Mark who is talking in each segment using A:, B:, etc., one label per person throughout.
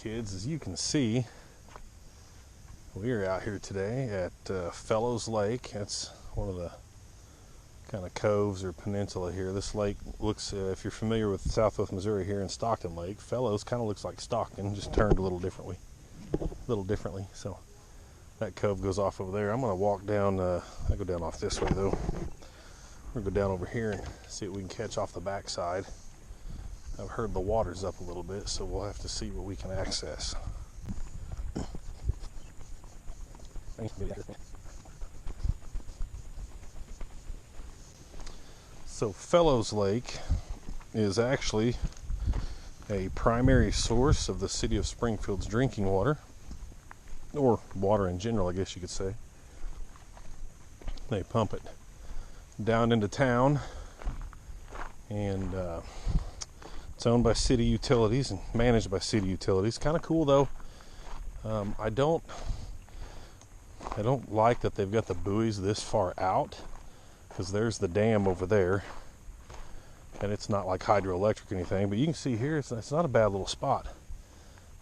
A: kids, as you can see, we are out here today at Fellows Lake. That's one of the kind of coves or peninsula here. This lake looks, if you're familiar with Southwest Missouri here in Stockton Lake, Fellows kind of looks like Stockton, just turned a little differently. So that cove goes off over there. I'm going to walk down, I go down off this way though. We're going to go down over here and see what we can catch off the backside. I've heard the water's up a little bit, so we'll have to see what we can access. So Fellows Lake is actually a primary source of the city of Springfield's drinking water, or water in general, I guess you could say. They pump it down into town, and it's owned by city utilities and managed by city utilities. Kind of cool though. I don't like that they've got the buoys this far out, because there's the dam over there, and it's not like hydroelectric or anything, but you can see here it's not a bad little spot.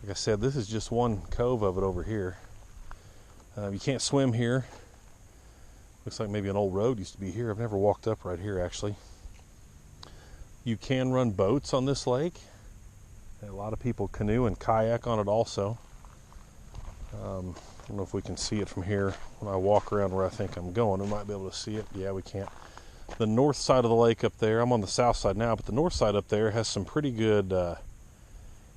A: Like I said, this is just one cove of it over here. You can't swim here. Looks like maybe an old road used to be here. I've never walked up right here actually. You can run boats on this lake. A lot of people canoe and kayak on it also. I don't know if we can see it from here. When I walk around where I think I'm going, we might be able to see it. Yeah, we can't. The north side of the lake up there, I'm on the south side now, but the north side up there has some pretty good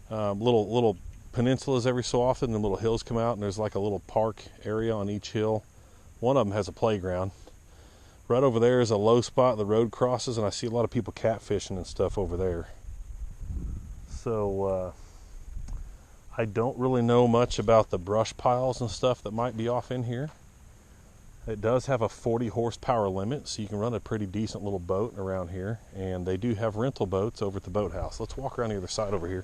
A: little peninsulas every so often, and little hills come out, and there's like a little park area on each hill. One of them has a playground. Right over there is a low spot the road crosses, and I see a lot of people catfishing and stuff over there. So I don't really know much about the brush piles and stuff that might be off in here. It does have a 40 horsepower limit, so you can run a pretty decent little boat around here, and they do have rental boats over at the boathouse. Let's walk around the other side over here,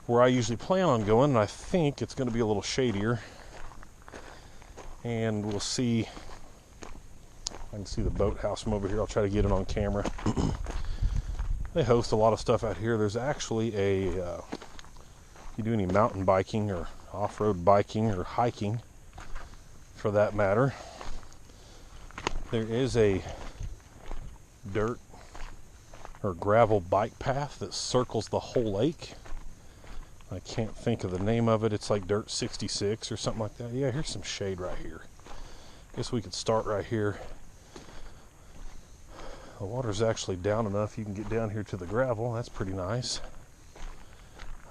A: where I usually plan on going, and I think it's going to be a little shadier, and we'll see. I can see the boathouse from over here. I'll try to get it on camera. They host a lot of stuff out here. There's actually if you do any mountain biking or off-road biking or hiking for that matter, there is a dirt or gravel bike path that circles the whole lake. I can't think of the name of it. It's like Dirt 66 or something like that. Yeah, here's some shade right here. Guess we could start right here. The water's actually down enough you can get down here to the gravel. That's pretty nice.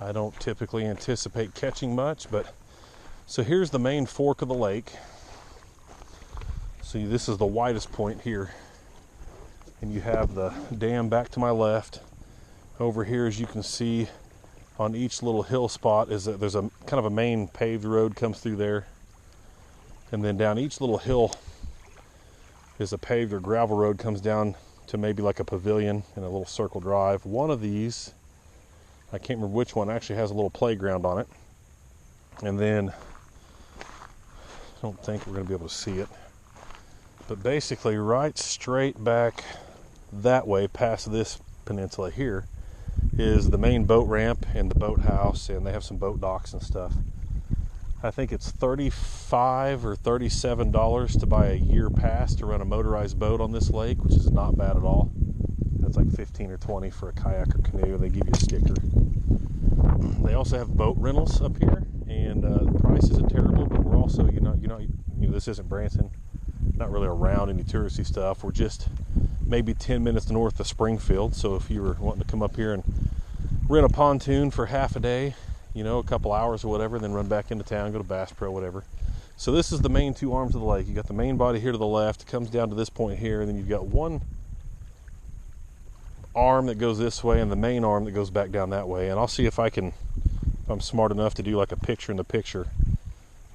A: I don't typically anticipate catching much, but so here's the main fork of the lake. See, this is the widest point here, and you have the dam back to my left. Over here, as you can see, on each little hill spot is that there's a kind of a main paved road comes through there, and then down each little hill is a paved or gravel road comes down to maybe like a pavilion and a little circle drive. One of these, I can't remember which one, actually has a little playground on it. And then, I don't think we're going to be able to see it, but basically right straight back that way past this peninsula here is the main boat ramp and the boathouse, and they have some boat docks and stuff. I think it's $35 or $37 to buy a year pass to run a motorized boat on this lake, which is not bad at all. That's like $15 or $20 for a kayak or canoe. They give you a sticker. They also have boat rentals up here, and the price isn't terrible, but we're also, this isn't Branson, not really around any touristy stuff. We're just maybe 10 minutes north of Springfield, so if you were wanting to come up here and rent a pontoon for half a day, a couple hours or whatever, then run back into town, go to Bass Pro, whatever. So this is the main two arms of the lake. You got the main body here to the left, it comes down to this point here, and then you've got one arm that goes this way and the main arm that goes back down that way. And I'll see if I'm smart enough to do like a picture in the picture.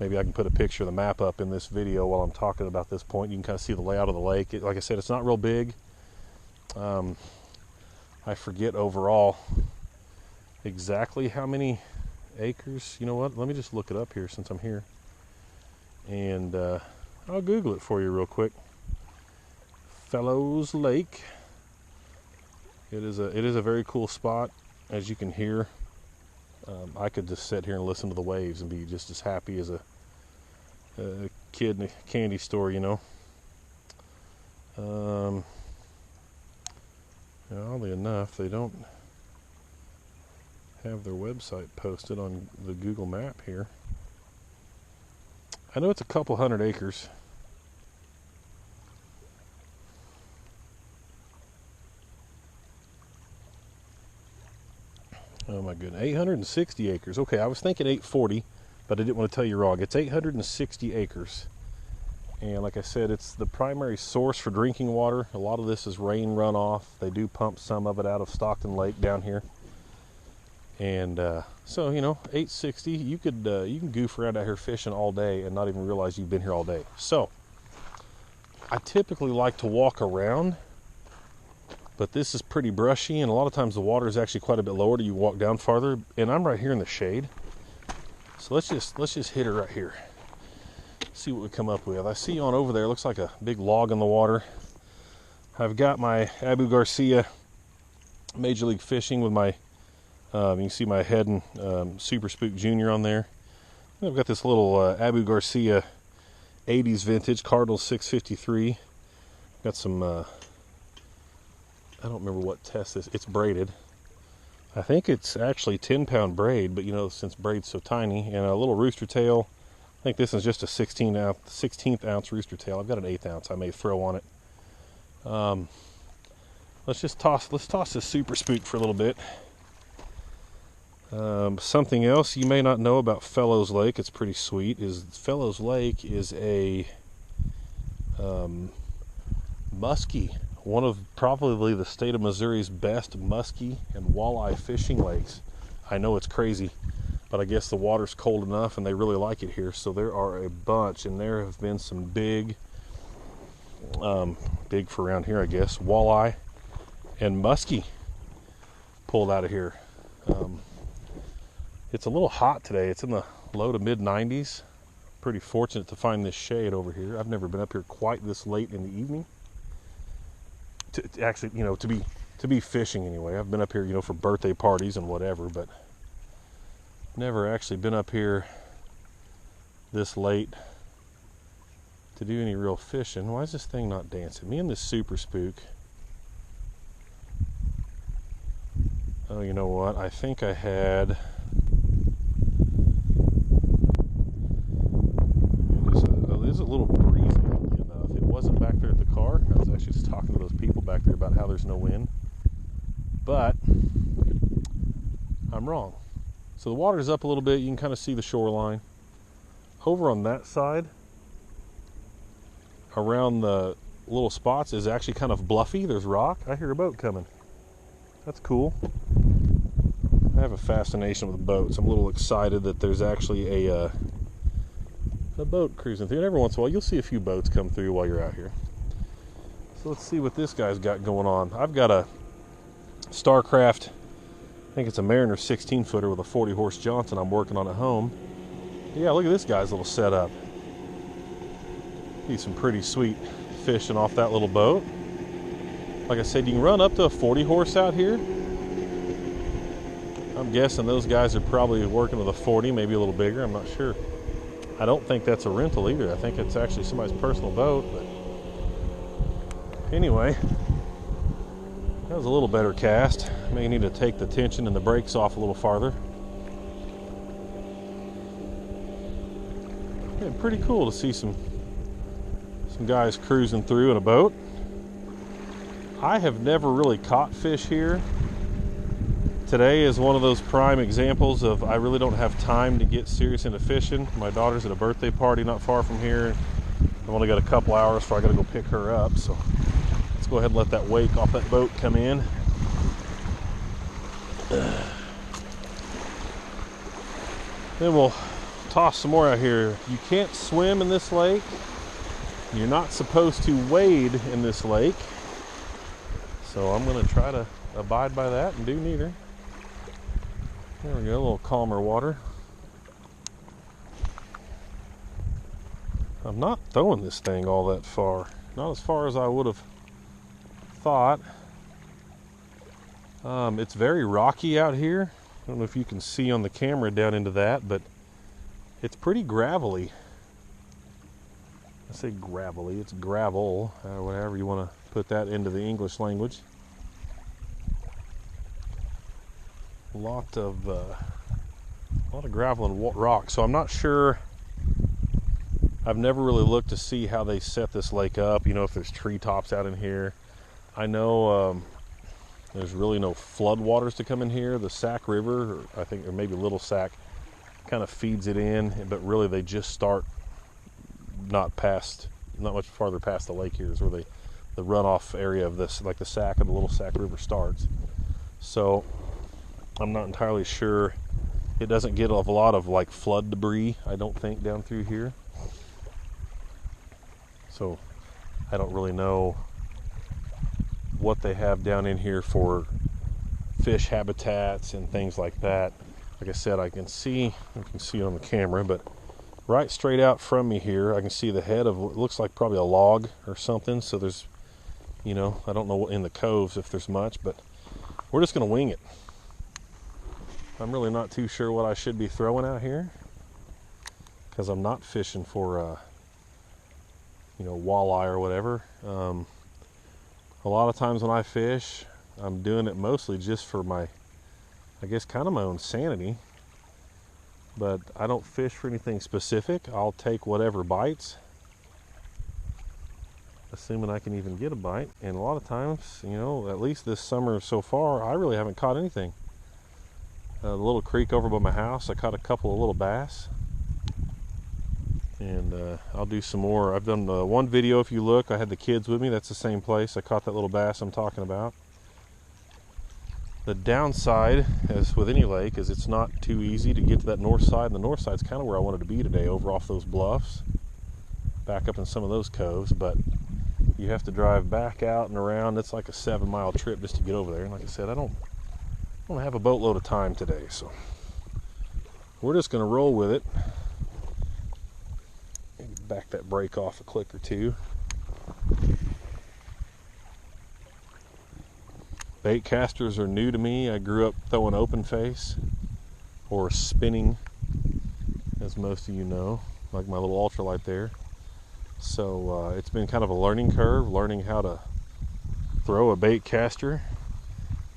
A: Maybe I can put a picture of the map up in this video while I'm talking about this point. You can kind of see the layout of the lake. Like I said, it's not real big. I forget overall exactly how many acres. You know what? Let me just look it up here since I'm here. And I'll Google it for you real quick. Fellows Lake. It is a very cool spot, as you can hear. I could just sit here and listen to the waves and be just as happy as a kid in a candy store, you know. Oddly enough, they don't have their website posted on the Google map here. I know it's a couple hundred acres. Oh my goodness, 860 acres. Okay, I was thinking 840, but I didn't want to tell you wrong. It's 860 acres. And like I said, it's the primary source for drinking water. A lot of this is rain runoff. They do pump some of it out of Stockton Lake down here. And so, you know, 860, you can goof around out here fishing all day and not even realize you've been here all day. So, I typically like to walk around, but this is pretty brushy, and a lot of times the water is actually quite a bit lower till you walk down farther. And I'm right here in the shade. So let's just hit her right here. See what we come up with. I see on over there, looks like a big log in the water. I've got my Abu Garcia Major League Fishing with my, you can see my Head and Super Spook Junior on there. And I've got this little Abu Garcia 80s vintage Cardinal 653. Got some, I don't remember what test this, it's braided. I think it's actually 10-pound braid, but you know, since braid's so tiny, and a little rooster tail. I think this is just a 16th ounce rooster tail. I've got an 1/8 ounce I may throw on it. Let's toss this Super Spook for a little bit. Something else you may not know about Fellows Lake, it's pretty sweet, is Fellows Lake is a muskie, one of probably the state of Missouri's best muskie and walleye fishing lakes. I know it's crazy, but I guess the water's cold enough and they really like it here. So there are a bunch, and there have been some big for around here, I guess, walleye and muskie pulled out of here. It's a little hot today. It's in the low to mid 90s. Pretty fortunate to find this shade over here. I've never been up here quite this late in the evening. To actually, you know, to be fishing anyway. I've been up here, you know, for birthday parties and whatever, but never actually been up here this late to do any real fishing. Why is this thing not dancing? Me and this Super Spook. Oh, you know what? I think I had. It is a little breezy, oddly enough. It wasn't back there at the car. I was actually just talking to those people back there about how there's no wind. But I'm wrong. So the water's up a little bit. You can kind of see the shoreline. Over on that side, around the little spots, is actually kind of bluffy. There's rock. I hear a boat coming. That's cool. I have a fascination with boats. I'm a little excited that there's actually a boat cruising through. And every once in a while, you'll see a few boats come through while you're out here. So let's see what this guy's got going on. I've got a Starcraft, I think it's a Mariner 16-footer with a 40-horse Johnson I'm working on at home. Yeah, look at this guy's little setup. Be some pretty sweet fishing off that little boat. Like I said, you can run up to a 40-horse out here. I'm guessing those guys are probably working with a 40, maybe a little bigger, I'm not sure. I don't think that's a rental either. I think it's actually somebody's personal boat, but anyway, that was a little better cast. May need to take the tension and the brakes off a little farther. Yeah, pretty cool to see some guys cruising through in a boat. I have never really caught fish here. Today is one of those prime examples of I really don't have time to get serious into fishing. My daughter's at a birthday party not far from here. I've only got a couple hours before I got to go pick her up, so let's go ahead and let that wake off that boat come in. Then we'll toss some more out here. You can't swim in this lake. You're not supposed to wade in this lake. So I'm going to try to abide by that and do neither. There we go, a little calmer water. I'm not throwing this thing all that far. Not as far as I would have thought. It's very rocky out here. I don't know if you can see on the camera down into that, but it's pretty gravelly. I say gravelly, it's gravel, whatever you want to put that into the English language. A lot of gravel and rock. So I'm not sure. I've never really looked to see how they set this lake up. You know, if there's treetops out in here. I know there's really no flood waters to come in here. The Sac River, I think, or maybe Little Sac, kind of feeds it in, but really they just start not much farther past the lake here is where the runoff area of this, like the Sac and the Little Sac River starts. So I'm not entirely sure. It doesn't get a lot of like flood debris, I don't think, down through here. So I don't really know what they have down in here for fish habitats and things like that. Like I said, you can see on the camera, but right straight out from me here, I can see the head of what looks like probably a log or something. So there's, you know, I don't know what in the coves if there's much, but we're just going to wing it. I'm really not too sure what I should be throwing out here because I'm not fishing for, you know, walleye or whatever. A lot of times when I fish, I'm doing it mostly just for my, I guess, kind of my own sanity. But I don't fish for anything specific. I'll take whatever bites, assuming I can even get a bite. And a lot of times, you know, at least this summer so far, I really haven't caught anything. The little creek over by my house, I caught a couple of little bass. And I'll do some more. I've done one video, if you look, I had the kids with me. That's the same place. I caught that little bass I'm talking about. The downside, as with any lake, is it's not too easy to get to that north side. And the north side's kind of where I wanted to be today, over off those bluffs, back up in some of those coves. But you have to drive back out and around. It's like a 7-mile trip just to get over there. And like I said, I don't have a boatload of time today, so we're just going to roll with it. Maybe back that brake off a click or two. Bait casters are new to me. I grew up throwing open face or spinning, as most of you know, like my little ultralight there. So it's been kind of a learning curve, learning how to throw a bait caster.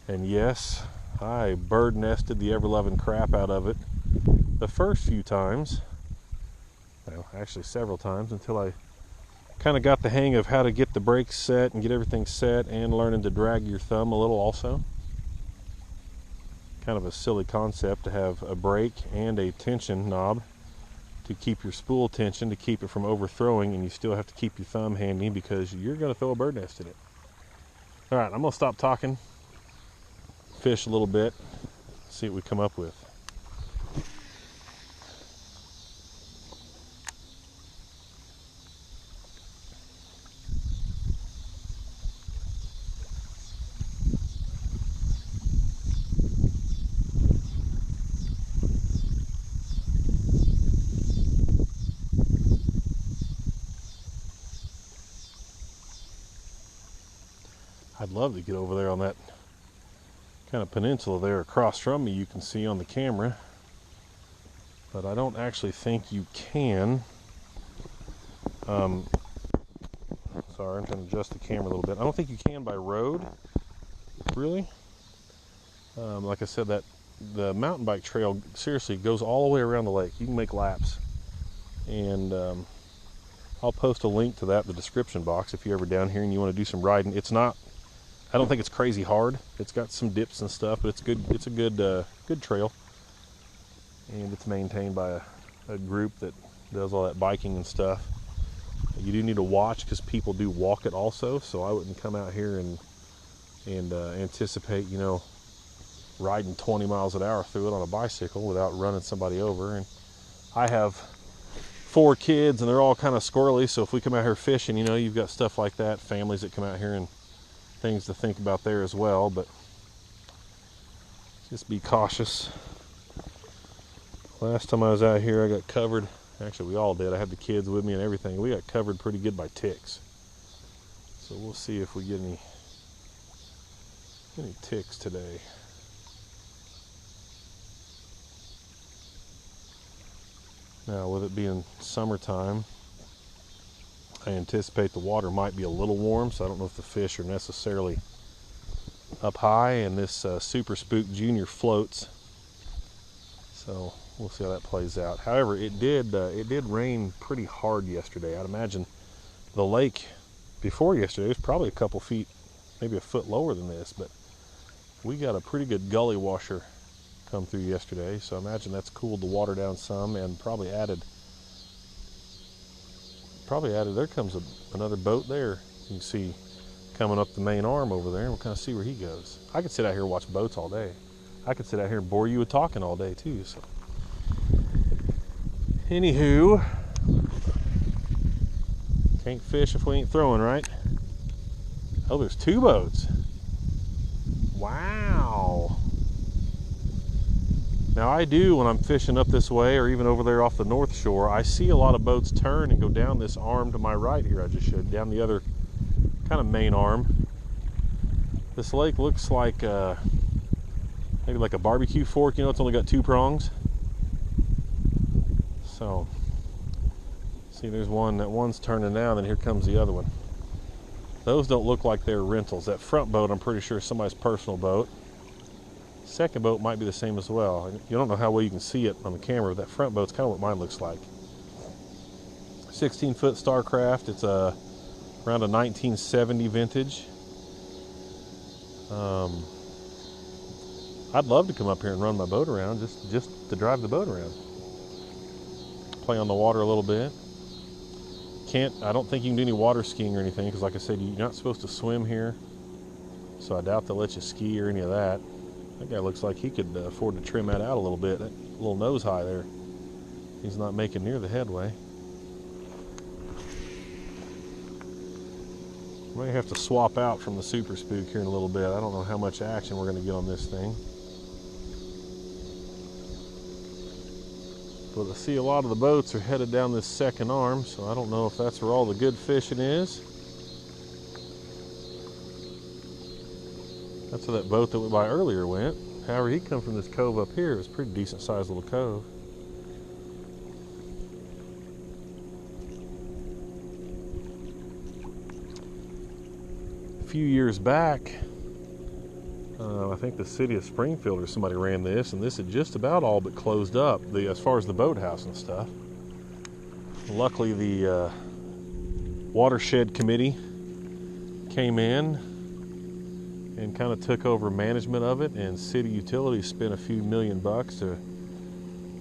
A: And yes, I bird nested the ever-loving crap out of it the first few times. Well, actually several times, until I kind of got the hang of how to get the brakes set and get everything set, and learning to drag your thumb a little also. Kind of a silly concept to have a brake and a tension knob to keep your spool tension, to keep it from overthrowing, and you still have to keep your thumb handy because you're going to throw a bird nest in it. All right, I'm going to stop talking, fish a little bit, see what we come up with. I'd love to get over there on that kind of peninsula there across from me, you can see on the camera, but I don't actually think you can. Sorry, I'm trying to adjust the camera a little bit. I don't think you can by road, really. Like I said, that the mountain bike trail seriously goes all the way around the lake. You can make laps, and I'll post a link to that in the description box if you're ever down here and you want to do some riding. It's not, I don't think it's crazy hard. It's got some dips and stuff, but it's good. It's a good trail, and it's maintained by a group that does all that biking and stuff. You do need to watch because people do walk it also, so I wouldn't come out here and anticipate, you know, riding 20 miles an hour through it on a bicycle without running somebody over. And I have 4 kids and they're all kind of squirrely, so if we come out here fishing, you know, you've got stuff like that, families that come out here, and things to think about there as well. But just be cautious. Last time I was out here, I got covered. Actually, we all did. I had the kids with me and everything. We got covered pretty good by ticks. So we'll see if we get any ticks today. Now, with it being summertime, I anticipate the water might be a little warm, so I don't know if the fish are necessarily up high, and this Super Spook Junior floats. So we'll see how that plays out. However, it did rain pretty hard yesterday. I'd imagine the lake before yesterday was probably a couple feet, maybe a foot lower than this, but we got a pretty good gully washer come through yesterday, so I imagine that's cooled the water down some and probably added, there comes another boat there. You can see coming up the main arm over there, and we'll kind of see where he goes. I could sit out here and watch boats all day. I could sit out here and bore you with talking all day too. So, anywho, can't fish if we ain't throwing, right? Oh, there's two boats. Wow. Now I do, when I'm fishing up this way or even over there off the north shore, I see a lot of boats turn and go down this arm to my right here. I just showed down the other kind of main arm. This lake looks like maybe like a barbecue fork. You know, it's only got two prongs. So, see, there's one. That one's turning now, then here comes the other one. Those don't look like they're rentals. That front boat, I'm pretty sure, is somebody's personal boat. Second boat might be the same as well. You don't know how well you can see it on the camera, but that front boat's kind of what mine looks like. 16-foot Starcraft. It's around a 1970 vintage. I'd love to come up here and run my boat around, just to drive the boat around. Play on the water a little bit. I don't think you can do any water skiing or anything, because like I said, you're not supposed to swim here. So I doubt they'll let you ski or any of that. That guy looks like he could afford to trim that out a little bit. That little nose high there. He's not making near the headway. Might have to swap out from the Super Spook here in a little bit. I don't know how much action we're going to get on this thing. But I see a lot of the boats are headed down this second arm, so I don't know if that's where all the good fishing is. That's where that boat that went by earlier went. However, he come from this cove up here. It was a pretty decent sized little cove. A few years back, I think the city of Springfield or somebody ran this, and this had just about all but closed up as far as the boathouse and stuff. Luckily, the watershed committee came in and kind of took over management of it, and city utilities spent a few $1 million to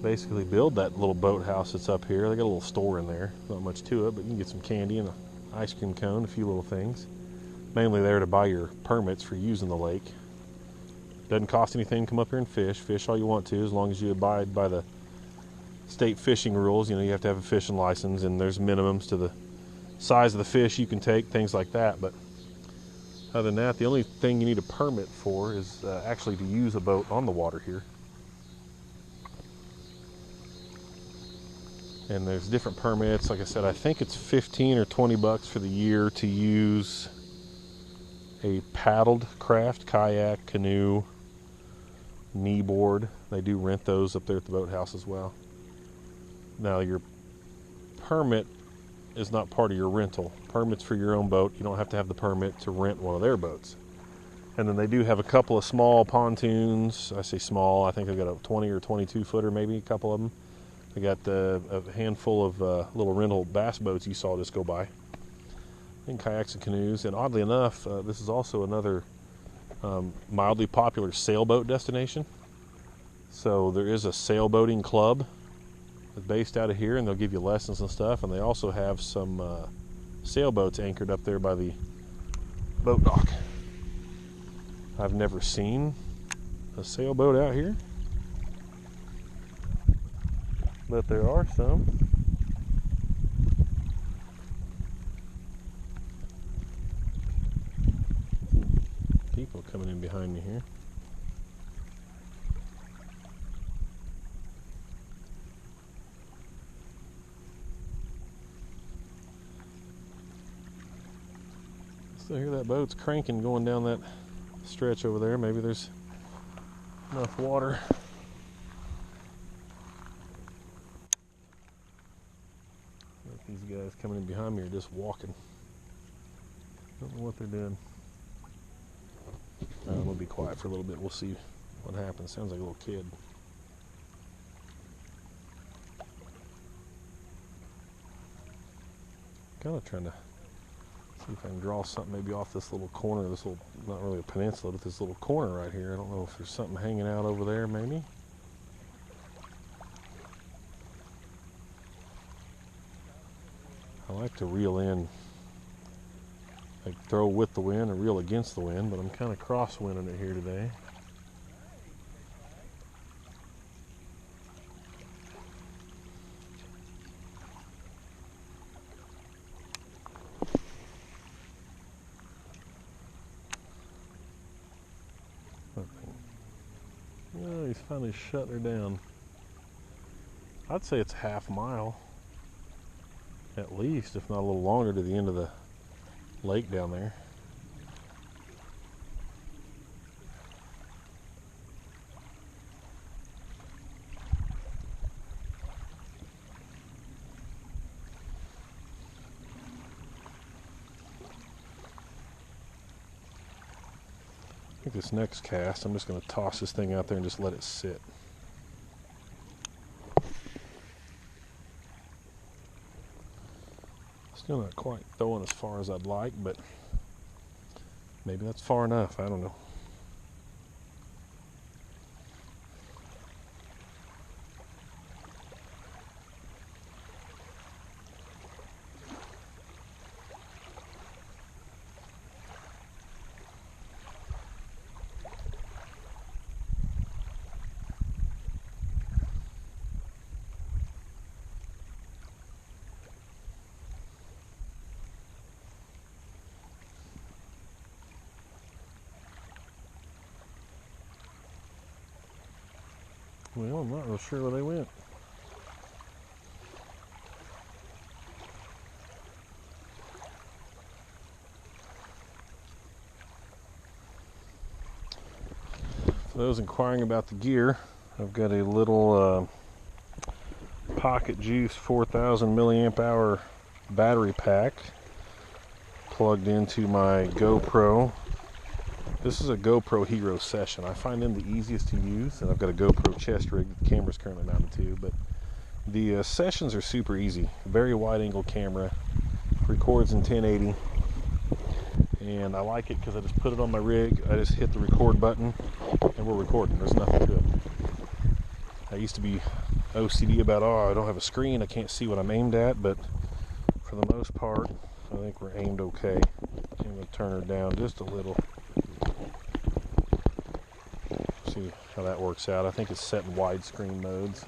A: basically build that little boathouse that's up here. They got a little store in there, not much to it, but you can get some candy and an ice cream cone, a few little things. Mainly there to buy your permits for using the lake. Doesn't cost anything to come up here and fish. Fish all you want to, as long as you abide by the state fishing rules. You know, you have to have a fishing license, and there's minimums to the size of the fish you can take, things like that. But other than that, the only thing you need a permit for is actually to use a boat on the water here. And there's different permits. Like I said, I think it's 15 or 20 bucks for the year to use a paddled craft, kayak, canoe, kneeboard. They do rent those up there at the boathouse as well. Now, your permit is not part of your rental. Permit's for your own boat. You don't have to have the permit to rent one of their boats. And then they do have a couple of small pontoons. I say small, I think they've got a 20 or 22 footer, maybe a couple of them. They got a handful of little rental bass boats you saw just go by. And kayaks and canoes. And oddly enough, this is also another mildly popular sailboat destination. So there is a sailboating club that's based out of here, and they'll give you lessons and stuff. And they also have some sailboats anchored up there by the boat dock. I've never seen a sailboat out here, but there are some. People coming in behind me here. Still hear that boat's cranking going down that stretch over there. Maybe there's enough water. These guys coming in behind me are just walking. Don't know what they're doing. I'm gonna be quiet for a little bit. We'll see what happens. Sounds like a little kid. Kind of trying to see if I can draw something maybe off this little corner, this little, not really a peninsula, but this little corner right here. I don't know if there's something hanging out over there maybe. I like to reel in, like throw with the wind or reel against the wind, but I'm kind of crosswinding it here today. Yeah, he's finally shutting her down. I'd say it's a half mile. At least, if not a little longer, to the end of the lake down there. I think this next cast, I'm just going to toss this thing out there and just let it sit. Still not quite throwing as far as I'd like, but maybe that's far enough. I don't know. Well, I'm not real sure where they went. For those inquiring about the gear, I've got a little Pocket Juice 4000 milliamp hour battery pack plugged into my GoPro. This is a GoPro Hero Session. I find them the easiest to use, and I've got a GoPro chest rig that the camera's currently mounted to, but the Sessions are super easy. Very wide angle camera, records in 1080, and I like it because I just put it on my rig, I just hit the record button, and we're recording. There's nothing to it. I used to be OCD about, oh, I don't have a screen, I can't see what I'm aimed at, but for the most part, I think we're aimed okay. I'm going to turn her down just a little. See how that works out. I think it's set in widescreen mode, so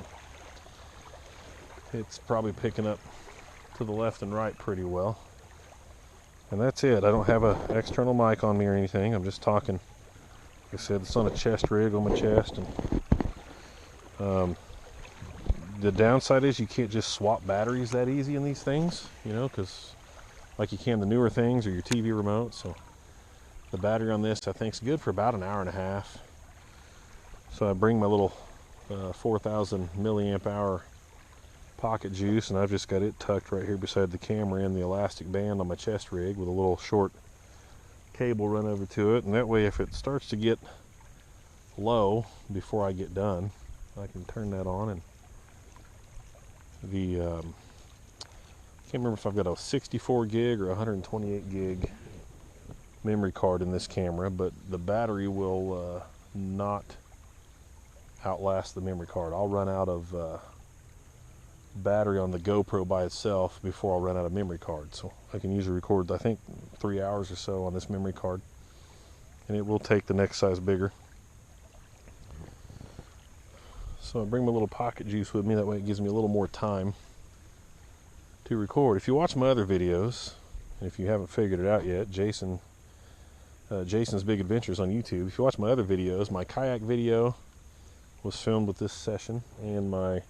A: it's probably picking up to the left and right pretty well. And that's it. I don't have an external mic on me or anything. I'm just talking. Like I said, it's on a chest rig on my chest. And the downside is you can't just swap batteries that easy in these things, you know, because like you can the newer things or your TV remote. So the battery on this I think is good for about an hour and a half. So I bring my little 4000 milliamp hour Pocket Juice, and I've just got it tucked right here beside the camera in the elastic band on my chest rig with a little short cable run over to it, and that way if it starts to get low before I get done, I can turn that on. And the can't remember if I've got a 64 gig or 128 gig memory card in this camera, but the battery will not outlast the memory card. I'll run out of battery on the GoPro by itself before I'll run out of memory card. So I can usually record, I think, 3 hours or so on this memory card, and it will take the next size bigger. So I bring my little Pocket Juice with me, that way it gives me a little more time to record. If you watch my other videos, and if you haven't figured it out yet, Jason's Big Adventures on YouTube. If you watch my other videos, my kayak video was filmed with this Session, and my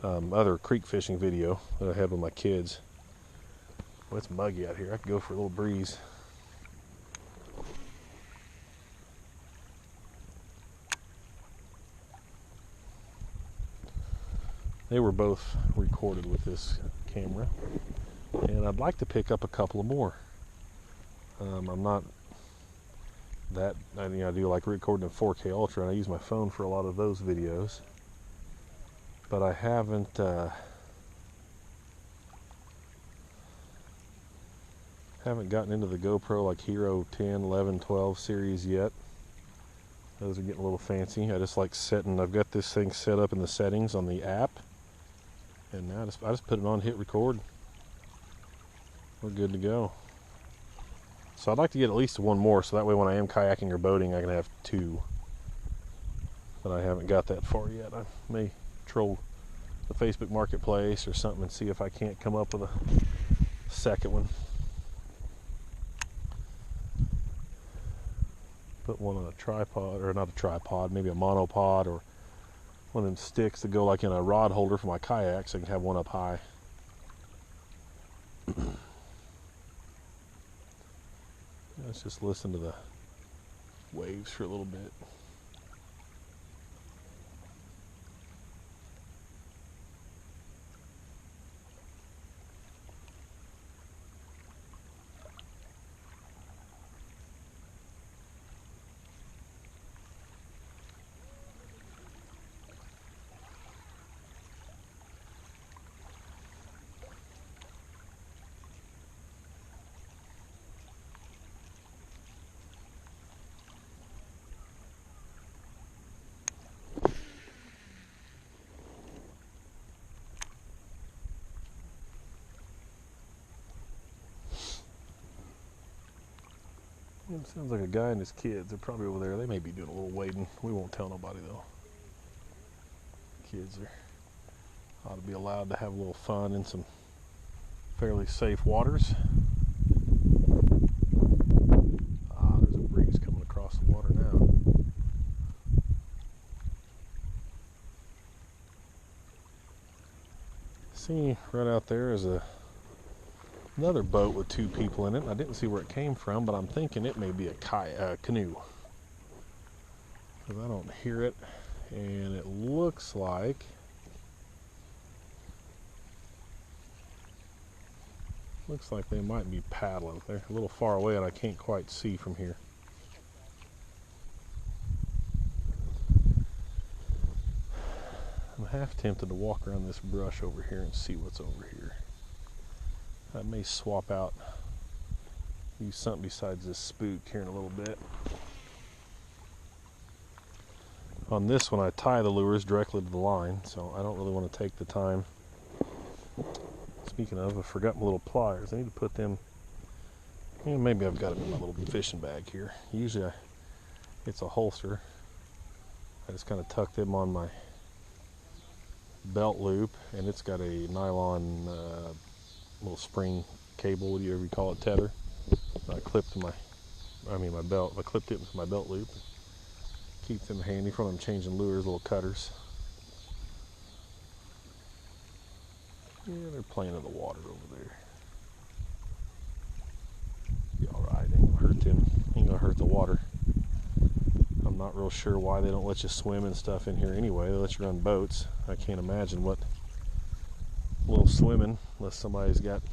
A: other creek fishing video that I had with my kids. Well, it's muggy out here. I could go for a little breeze. They were both recorded with this camera, and I'd like to pick up a couple of more. I'm not that, I do like recording in 4K Ultra, and I use my phone for a lot of those videos, but I haven't gotten into the GoPro like Hero 10, 11, 12 series yet. Those are getting a little fancy. I just like I've got this thing set up in the settings on the app, and now I just put it on, hit record. We're good to go. So I'd like to get at least one more, so that way when I am kayaking or boating, I can have two. But I haven't got that far yet. I may troll the Facebook Marketplace or something and see if I can't come up with a second one. Put one on a tripod, or not a tripod, maybe a monopod, or one of them sticks that go like in a rod holder for my kayak, so I can have one up high. Let's just listen to the waves for a little bit. It sounds like a guy and his kids. They're probably over there. They may be doing a little wading. We won't tell nobody though. Kids ought to be allowed to have a little fun in some fairly safe waters. There's a breeze coming across the water now. See, right out there is another boat with two people in it. I didn't see where it came from, but I'm thinking it may be a canoe, because I don't hear it, and it looks like they might be paddling. They're a little far away and I can't quite see from here. I'm half tempted to walk around this brush over here and see what's over here. I may swap out, use something besides this spook here in a little bit. On this one, I tie the lures directly to the line, so I don't really want to take the time. Speaking of, I forgot my little pliers. I need to put them, maybe I've got them in my little fishing bag here. Usually it's a holster. I just kind of tuck them on my belt loop, and it's got a nylon little spring cable, whatever you call it, tether. I clipped my belt. I clipped it with my belt loop. Keeps them handy for when I'm changing lures, little cutters. Yeah, they're playing in the water over there. Be alright, ain't gonna hurt them. Ain't gonna hurt the water. I'm not real sure why they don't let you swim and stuff in here anyway. They let you run boats. I can't imagine what a little swimming, unless somebody's got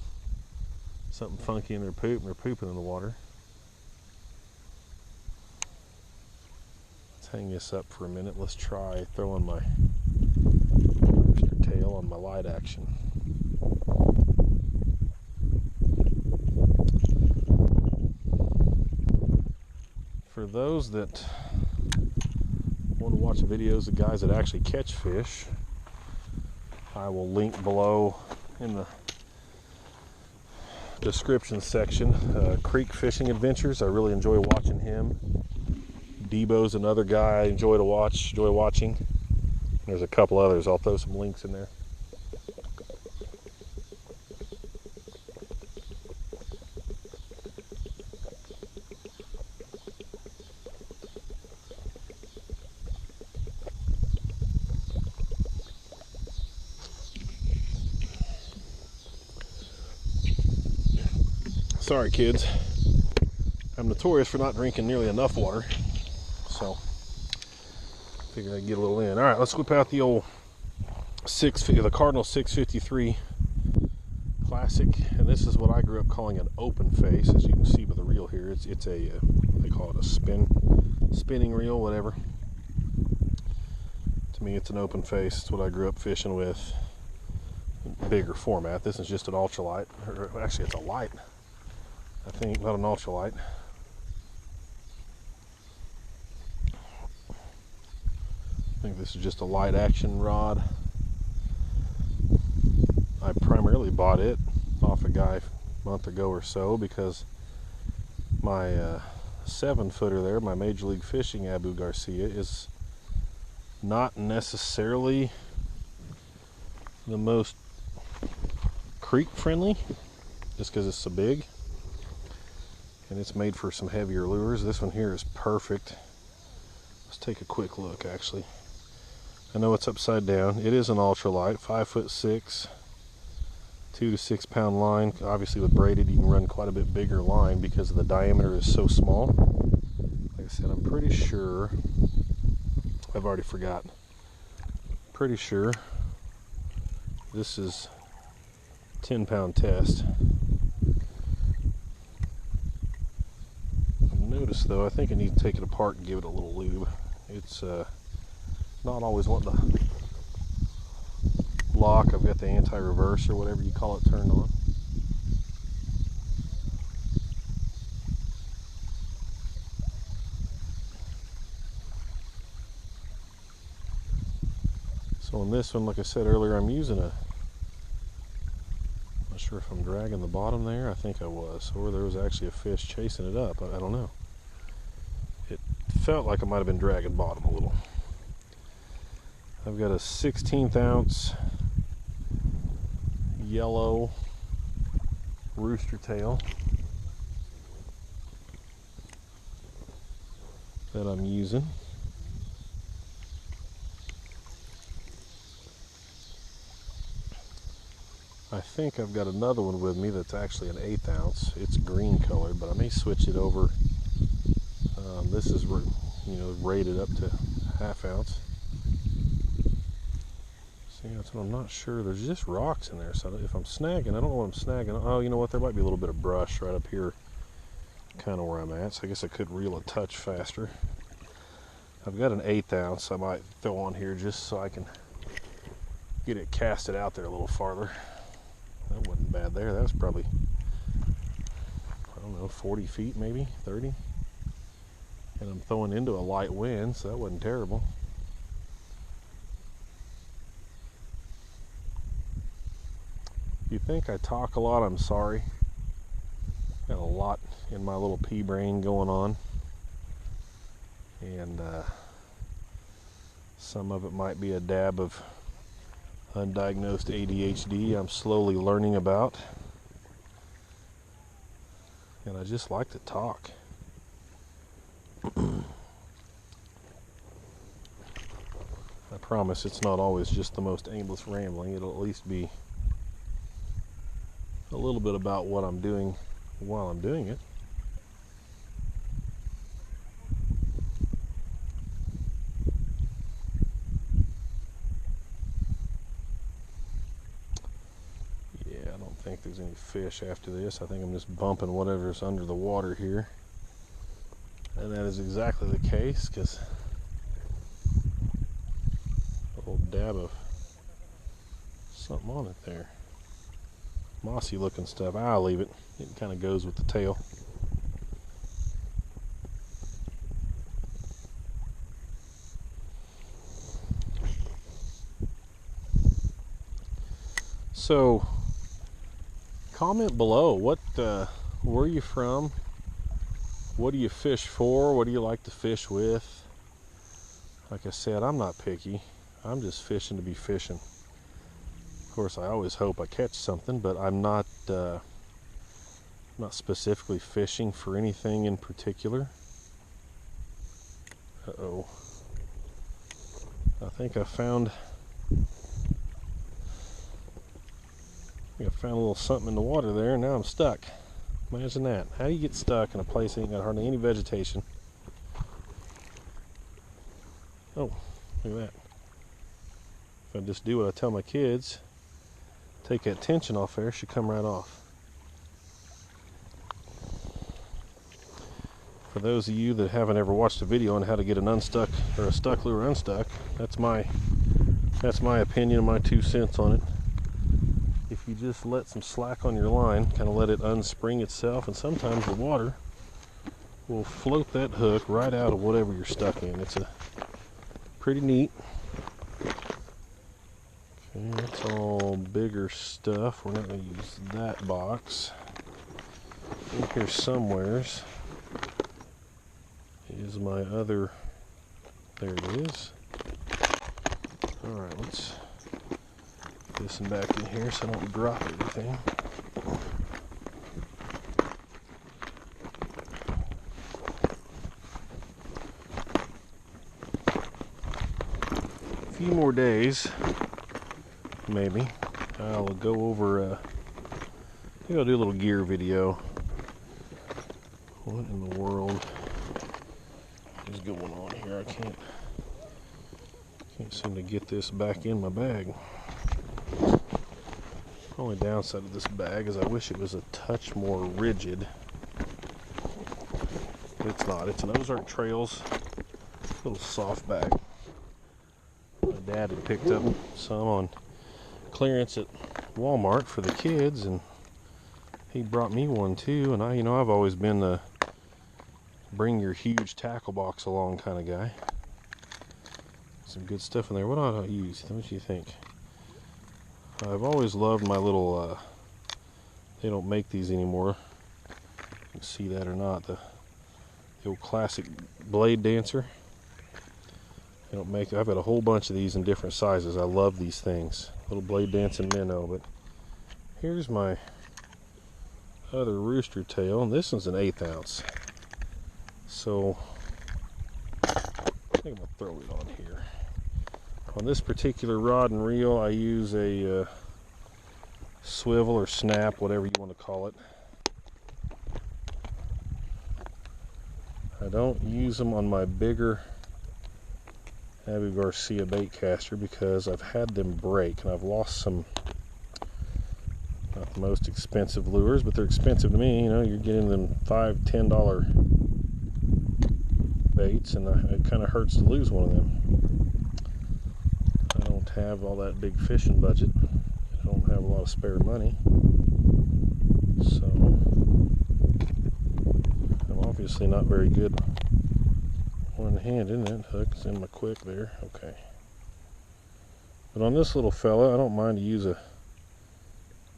A: something funky in their poop and they're pooping in the water. Let's hang this up for a minute. Let's try throwing my tail on my light action. For those that want to watch videos of guys that actually catch fish, I will link below in the description section Creek Fishing Adventures. I really enjoy watching him. Debo's another guy I enjoy watching. There's a couple others. I'll throw some links in there. Sorry kids, I'm notorious for not drinking nearly enough water, so figured I'd get a little in. All right, let's whip out the old the Cardinal 653 classic, and this is what I grew up calling an open face. As you can see by the reel here, it's a they call it a spinning reel, whatever. To me, it's an open face. It's what I grew up fishing with. Bigger format. This is just an ultralight, or actually it's a light, I think, not an ultralight. I think this is just a light action rod. I primarily bought it off a guy a month ago or so because my 7-footer there, my Major League Fishing Abu Garcia, is not necessarily the most creek friendly, just because it's so big, and it's made for some heavier lures. This one here is perfect. Let's take a quick look. Actually, I know it's upside down. It is an ultralight, 5'6", 2 to 6 pound line. Obviously with braided you can run quite a bit bigger line because the diameter is so small. Like I said, I'm pretty sure, I've already forgotten, pretty sure this is 10-pound test. I've noticed though, I think I need to take it apart and give it a little lube. It's not always wanting to lock. I've got the anti-reverse or whatever you call it turned on. So on this one, like I said earlier, I'm using a, not sure if I'm dragging the bottom there. I think I was, or there was actually a fish chasing it up. I don't know. It felt like I might have been dragging bottom a little. I've got a 16th ounce yellow rooster tail that I'm using. I think I've got another one with me that's actually an 1/8 ounce. It's green colored, but I may switch it over. This is, rated up to 1/2 ounce. See, that's what I'm not sure. There's just rocks in there, so if I'm snagging, I don't know what I'm snagging. Oh, you know what? There might be a little bit of brush right up here, kind of where I'm at. So I guess I could reel a touch faster. I've got an 1/8 ounce I might throw on here just so I can get it casted out there a little farther. That wasn't bad there. That was probably, I don't know, 40 feet maybe, 30. And I'm throwing into a light wind, so that wasn't terrible. If you think I talk a lot, I'm sorry. Got a lot in my little pea brain going on. And some of it might be a dab of undiagnosed ADHD I'm slowly learning about. And I just like to talk. I promise it's not always just the most aimless rambling. It'll at least be a little bit about what I'm doing while I'm doing it. Yeah, I don't think there's any fish after this. I think I'm just bumping whatever's under the water here. And that is exactly the case, because a little dab of something on it there. Mossy looking stuff. I'll leave it. It kind of goes with the tail. So, comment below. Where are you from? What do you fish for? What do you like to fish with? Like I said, I'm not picky. I'm just fishing to be fishing. Of course, I always hope I catch something, but I'm not specifically fishing for anything in particular. Uh-oh. I think I found a little something in the water there, and now I'm stuck. Imagine that. How do you get stuck in a place that ain't got hardly any vegetation? Oh, look at that. If I just do what I tell my kids, take that tension off there, it should come right off. For those of you that haven't ever watched a video on how to get an unstuck or a stuck lure unstuck, that's my opinion and my 2 cents on it. If you just let some slack on your line, kind of let it unspring itself, and sometimes the water will float that hook right out of whatever you're stuck in. It's a pretty neat. Okay, that's all bigger stuff. We're not going to use that box. In here somewheres is my other. There it is. All right, let's put this back in here so I don't drop everything. A few more days, maybe. I'll go over. Maybe I'll do a little gear video. What in the world is going on here? I can't seem to get this back in my bag. Only downside of this bag is I wish it was a touch more rigid. But it's not. It's an Ozark Trails little soft bag. My dad had picked up some on clearance at Walmart for the kids, and he brought me one too. And I've always been the bring your huge tackle box along kind of guy. Some good stuff in there. What ought I use? What do you think? I've always loved my little, they don't make these anymore. You can see that or not. The old classic blade dancer. They don't make, I've got a whole bunch of these in different sizes. I love these things. Little blade dancing minnow. But here's my other rooster tail. And this one's an 1/8 ounce. So I think I'm going to throw it on here. On this particular rod and reel, I use a swivel or snap, whatever you want to call it. I don't use them on my bigger Abu Garcia bait caster because I've had them break and I've lost some, not the most expensive lures, but they're expensive to me. You're getting them $5, $10 baits, and it kind of hurts to lose one of them. I don't have all that big fishing budget. I don't have a lot of spare money, so I'm obviously not very good one-handed. That hook's in my quick there. Okay, but on this little fella, I don't mind to use a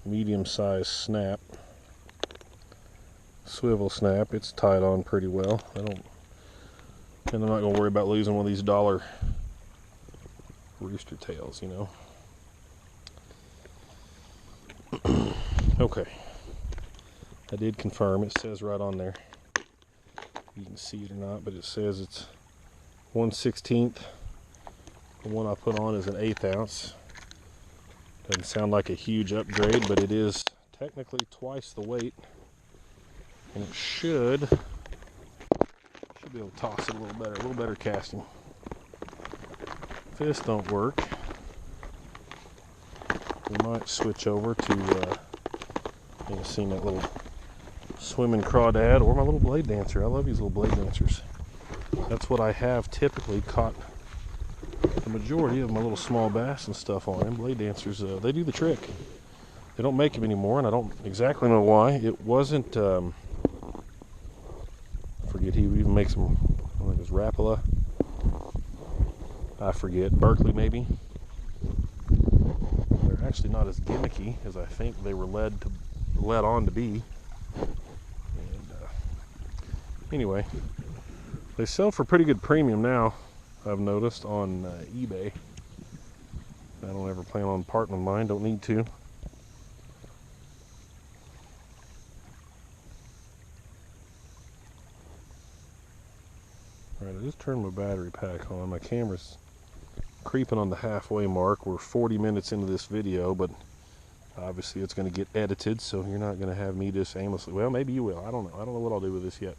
A: medium-sized snap, swivel snap. It's tied on pretty well. And I'm not going to worry about losing one of these dollar rooster tails, Okay, I did confirm. It says right on there, you can see it or not, but it says it's 1/16. The one I put on is an 1/8 ounce. Doesn't sound like a huge upgrade, but it is technically twice the weight, and it should be able to toss it a little better casting. If this don't work, we might switch over to you've seen that little swimming crawdad or my little blade dancer. I love these little blade dancers. That's what I have typically caught the majority of my little small bass and stuff on. And blade dancers, they do the trick. They don't make them anymore, and I don't exactly know why. It wasn't I forget, he even makes them, I think it's Rapala, I forget, Berkeley maybe. They're actually not as gimmicky as I think they were led on to be. And anyway, they sell for pretty good premium now, I've noticed, on eBay. I don't ever plan on parting with mine, don't need to. Alright, I just turned my battery pack on. My camera's creeping on the halfway mark. We're 40 minutes into this video, but obviously it's going to get edited, so you're not going to have me just aimlessly. Well, maybe you will. I don't know. I don't know what I'll do with this yet.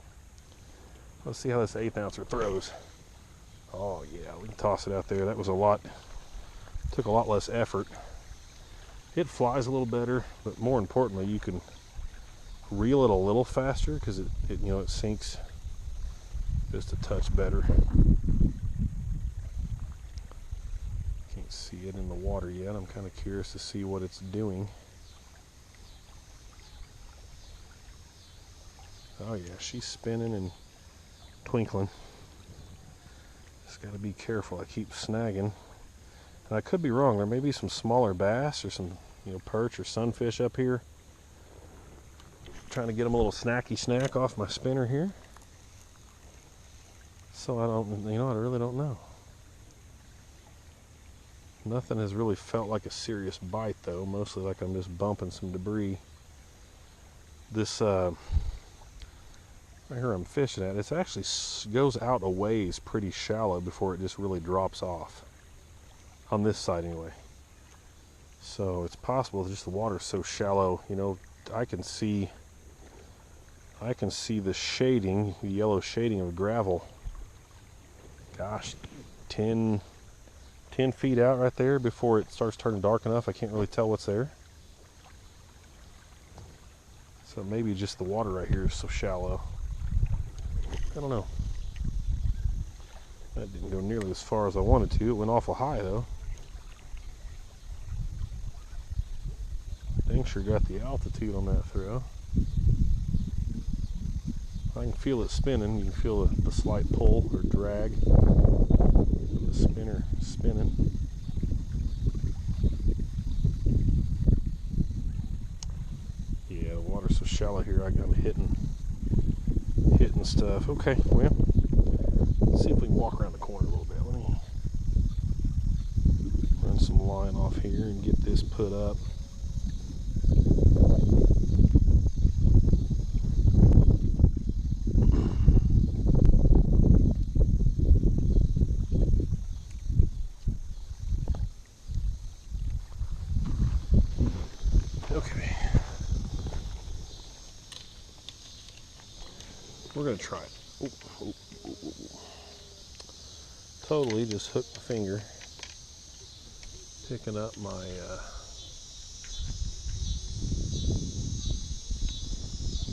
A: Let's see how this 1/8 ouncer throws. Oh yeah, we can toss it out there. That was a lot. Took a lot less effort. it flies a little better, but more importantly, you can reel it a little faster because it sinks just a touch better. Can't see it in the water yet. I'm kind of curious to see what it's doing. Oh yeah, she's spinning and twinkling. Just got to be careful. I keep snagging. And I could be wrong. There may be some smaller bass or some, perch or sunfish up here. Trying to get them a little snacky snack off my spinner here. So I really don't know. Nothing has really felt like a serious bite though. Mostly like I'm just bumping some debris. This right here I'm fishing at, it actually goes out a ways pretty shallow before it just really drops off. On this side anyway. So it's possible that just the water's so shallow, I can see the shading, the yellow shading of gravel. Gosh, 10 feet out right there before it starts turning dark enough. I can't really tell what's there. So maybe just the water right here is so shallow. I don't know. That didn't go nearly as far as I wanted to. It went awful high though. Dang sure got the altitude on that throw. I can feel it spinning. You can feel the slight pull or drag of the spinner spinning. Yeah, the water's so shallow here. I'm hitting stuff. Okay, well, let's see if we can walk around the corner a little bit. Let me run some line off here and get this put up. Okay. We're going to try it. Totally just hooked my finger. Picking up my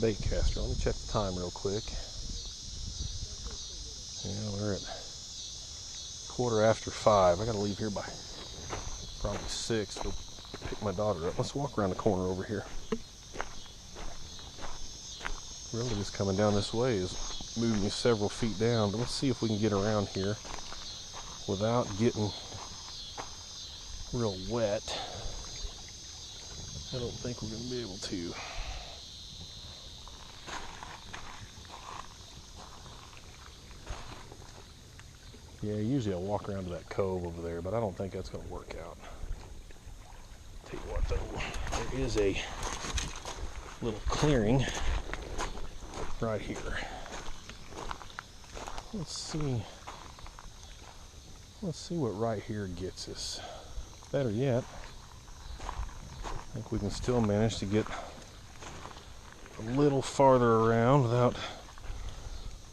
A: bait caster. Let me check the time real quick. Yeah, we're at 5:15. I got to leave here by probably 6 to pick my daughter up. Let's walk around the corner over here. Really just coming down this way is moving me several feet down, but let's see if we can get around here without getting real wet. I don't think we're going to be able to. Yeah, usually I'll walk around to that cove over there, but I don't think that's going to work out. Tell you what though, there is a little clearing right here. Let's see what right here gets us. Better yet, I think we can still manage to get a little farther around without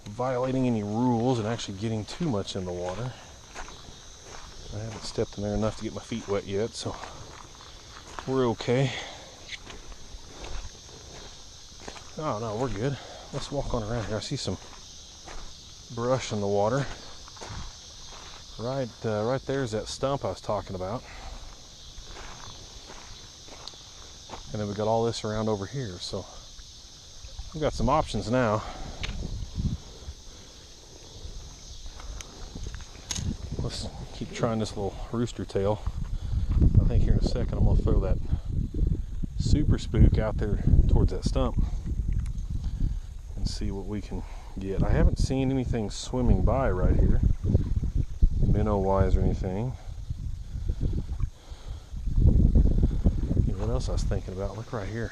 A: violating any rules and actually getting too much in the water. I haven't stepped in there enough to get my feet wet yet, so we're okay. Oh no, we're good. Let's walk on around here. I see some brush in the water. Right there's that stump I was talking about. And then we got all this around over here, so we've got some options now. Let's keep trying this little rooster tail. I think here in a second I'm gonna throw that super spook out there towards that stump and see what we can get. I haven't seen anything swimming by right here, minnow wise or anything. What else I was thinking about? Look right here.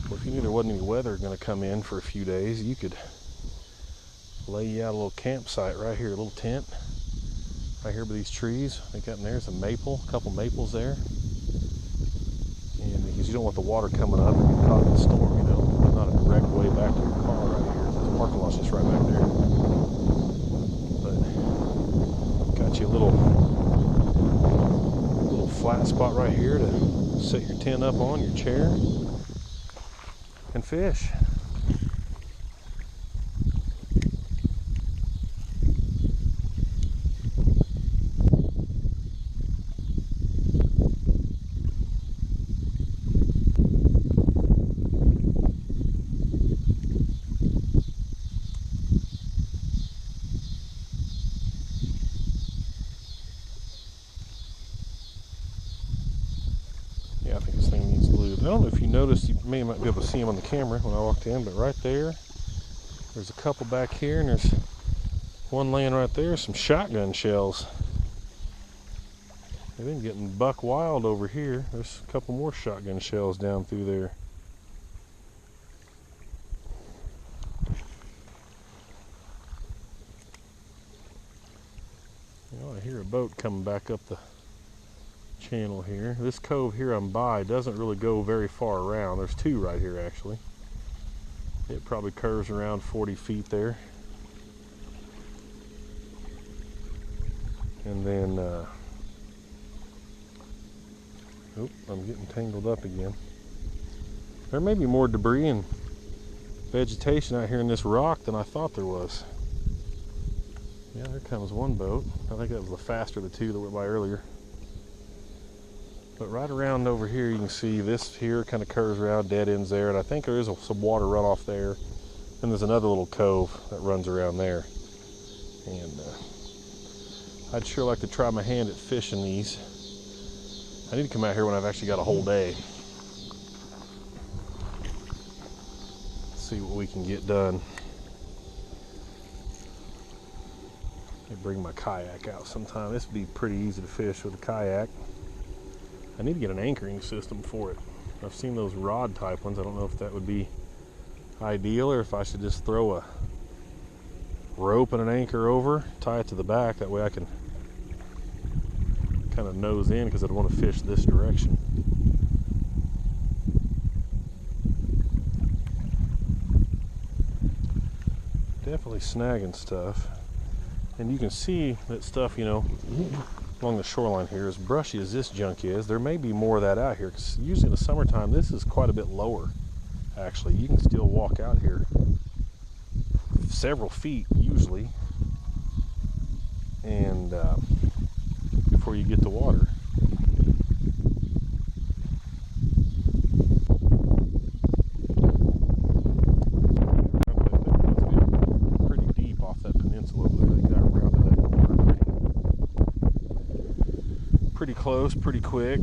A: Well, if you knew there wasn't any weather going to come in for a few days, you could lay you out a little campsite right here, a little tent right here by these trees. I think up in there's a maple, a couple maples there. And because you don't want the water coming up and get caught in the storm, you know, not a direct way back to your car right here. The parking lot's just right back there. But got you a little flat spot right here to set your tent up on, your chair, and fish. Yeah, I think this thing needs lube. I don't know if you noticed, you may not be able to see them on the camera when I walked in, but right there's a couple back here, and there's one laying right there, some shotgun shells. They've been getting buck wild over here. There's a couple more shotgun shells down through there. You know, I hear a boat coming back up the channel here. This cove here I'm by doesn't really go very far around. There's two right here actually. It probably curves around 40 feet there. And then, oh, I'm getting tangled up again. There may be more debris and vegetation out here in this rock than I thought there was. Yeah, there comes one boat. I think that was the faster of the two that went by earlier. But right around over here, you can see this here kind of curves around, dead ends there, and I think there is some water runoff there. And there's another little cove that runs around there. And I'd sure like to try my hand at fishing these. I need to come out here when I've actually got a whole day. See what we can get done. I bring my kayak out sometime. This would be pretty easy to fish with a kayak. I need to get an anchoring system for it. I've seen those rod type ones. I don't know if that would be ideal or if I should just throw a rope and an anchor over, tie it to the back. That way I can kind of nose in because I don't want to fish this direction. Definitely snagging stuff. And you can see that stuff, you know, along the shoreline here, as brushy as this junk is, there may be more of that out here, because usually in the summertime this is quite a bit lower. Actually, you can still walk out here several feet usually, and before you get to water. Pretty deep off that peninsula over there. They got rounded that corner pretty close, pretty quick.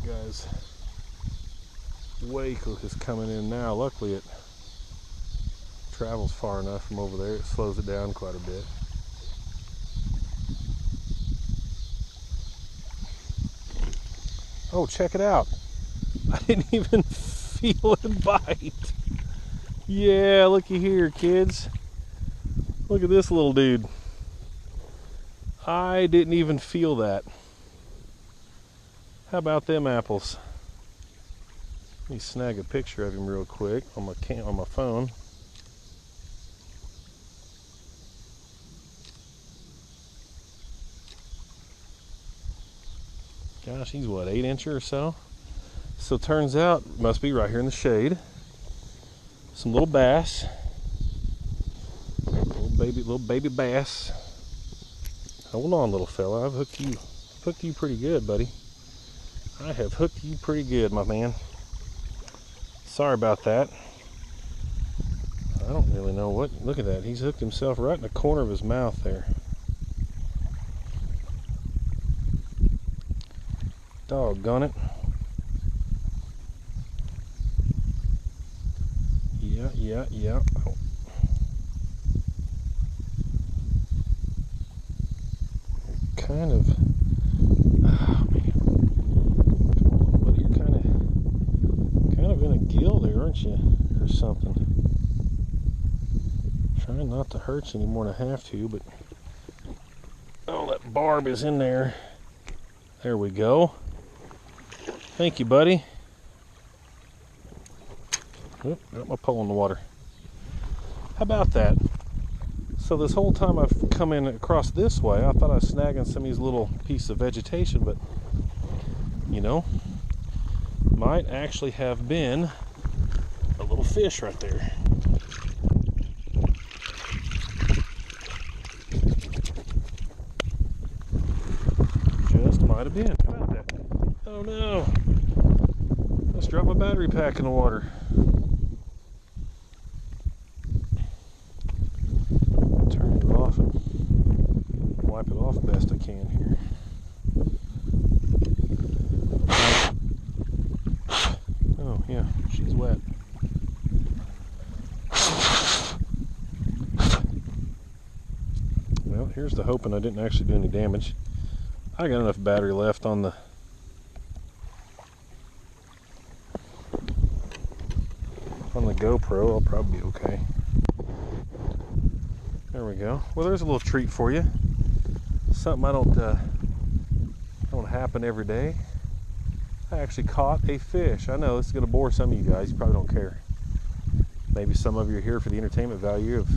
A: Guys, wake is coming in now. Luckily it travels far enough from over there, it slows it down quite a bit. Oh, check it out. I didn't even feel it bite. Yeah, looky here, kids. Look at this little dude. I didn't even feel that. How about them apples? Let me snag a picture of him real quick on my phone. Gosh, he's what, 8-incher or so? So turns out, must be right here in the shade. Some little bass. Little baby bass. Hold on, little fella. I've hooked you pretty good, buddy. I have hooked you pretty good, my man. Sorry about that. I don't really know what. Look at that. He's hooked himself right in the corner of his mouth there. Doggone it. Yeah. Oh. Kind of. Oh, man. Come on, buddy. You're kind of in a gill there, aren't you? Or something. Trying not to hurt you any more than I have to, but oh, that barb is in there. There we go. Thank you, buddy. Oop, got my pole in the water. How about that? So this whole time I've come in across this way, I thought I was snagging some of these little pieces of vegetation, but you know, might actually have been a little fish right there. Just might have been. How about that? Oh no! Let's drop my battery pack in the water. Turn it off and wipe it off best I can here. Oh yeah, she's wet. Well, here's the hoping I didn't actually do any damage. I got enough battery left on the GoPro. I'll probably be okay. There we go. Well, there's a little treat for you. Something I don't happen every day. I actually caught a fish. I know this is going to bore some of you guys. You probably don't care. Maybe some of you are here for the entertainment value of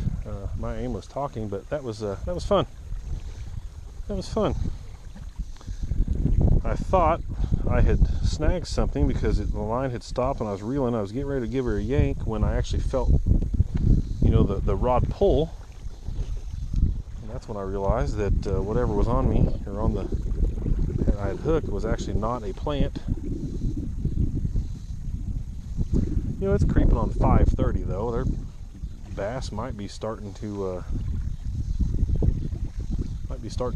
A: my aimless talking, but that was fun. That was fun. I thought I had snagged something because the line had stopped and I was reeling. I was getting ready to give her a yank when I actually felt, you know, the rod pull. And that's when I realized that whatever was on me or on the I had hooked was actually not a plant. You know, it's creeping on 5:30 though. Their bass might be starting to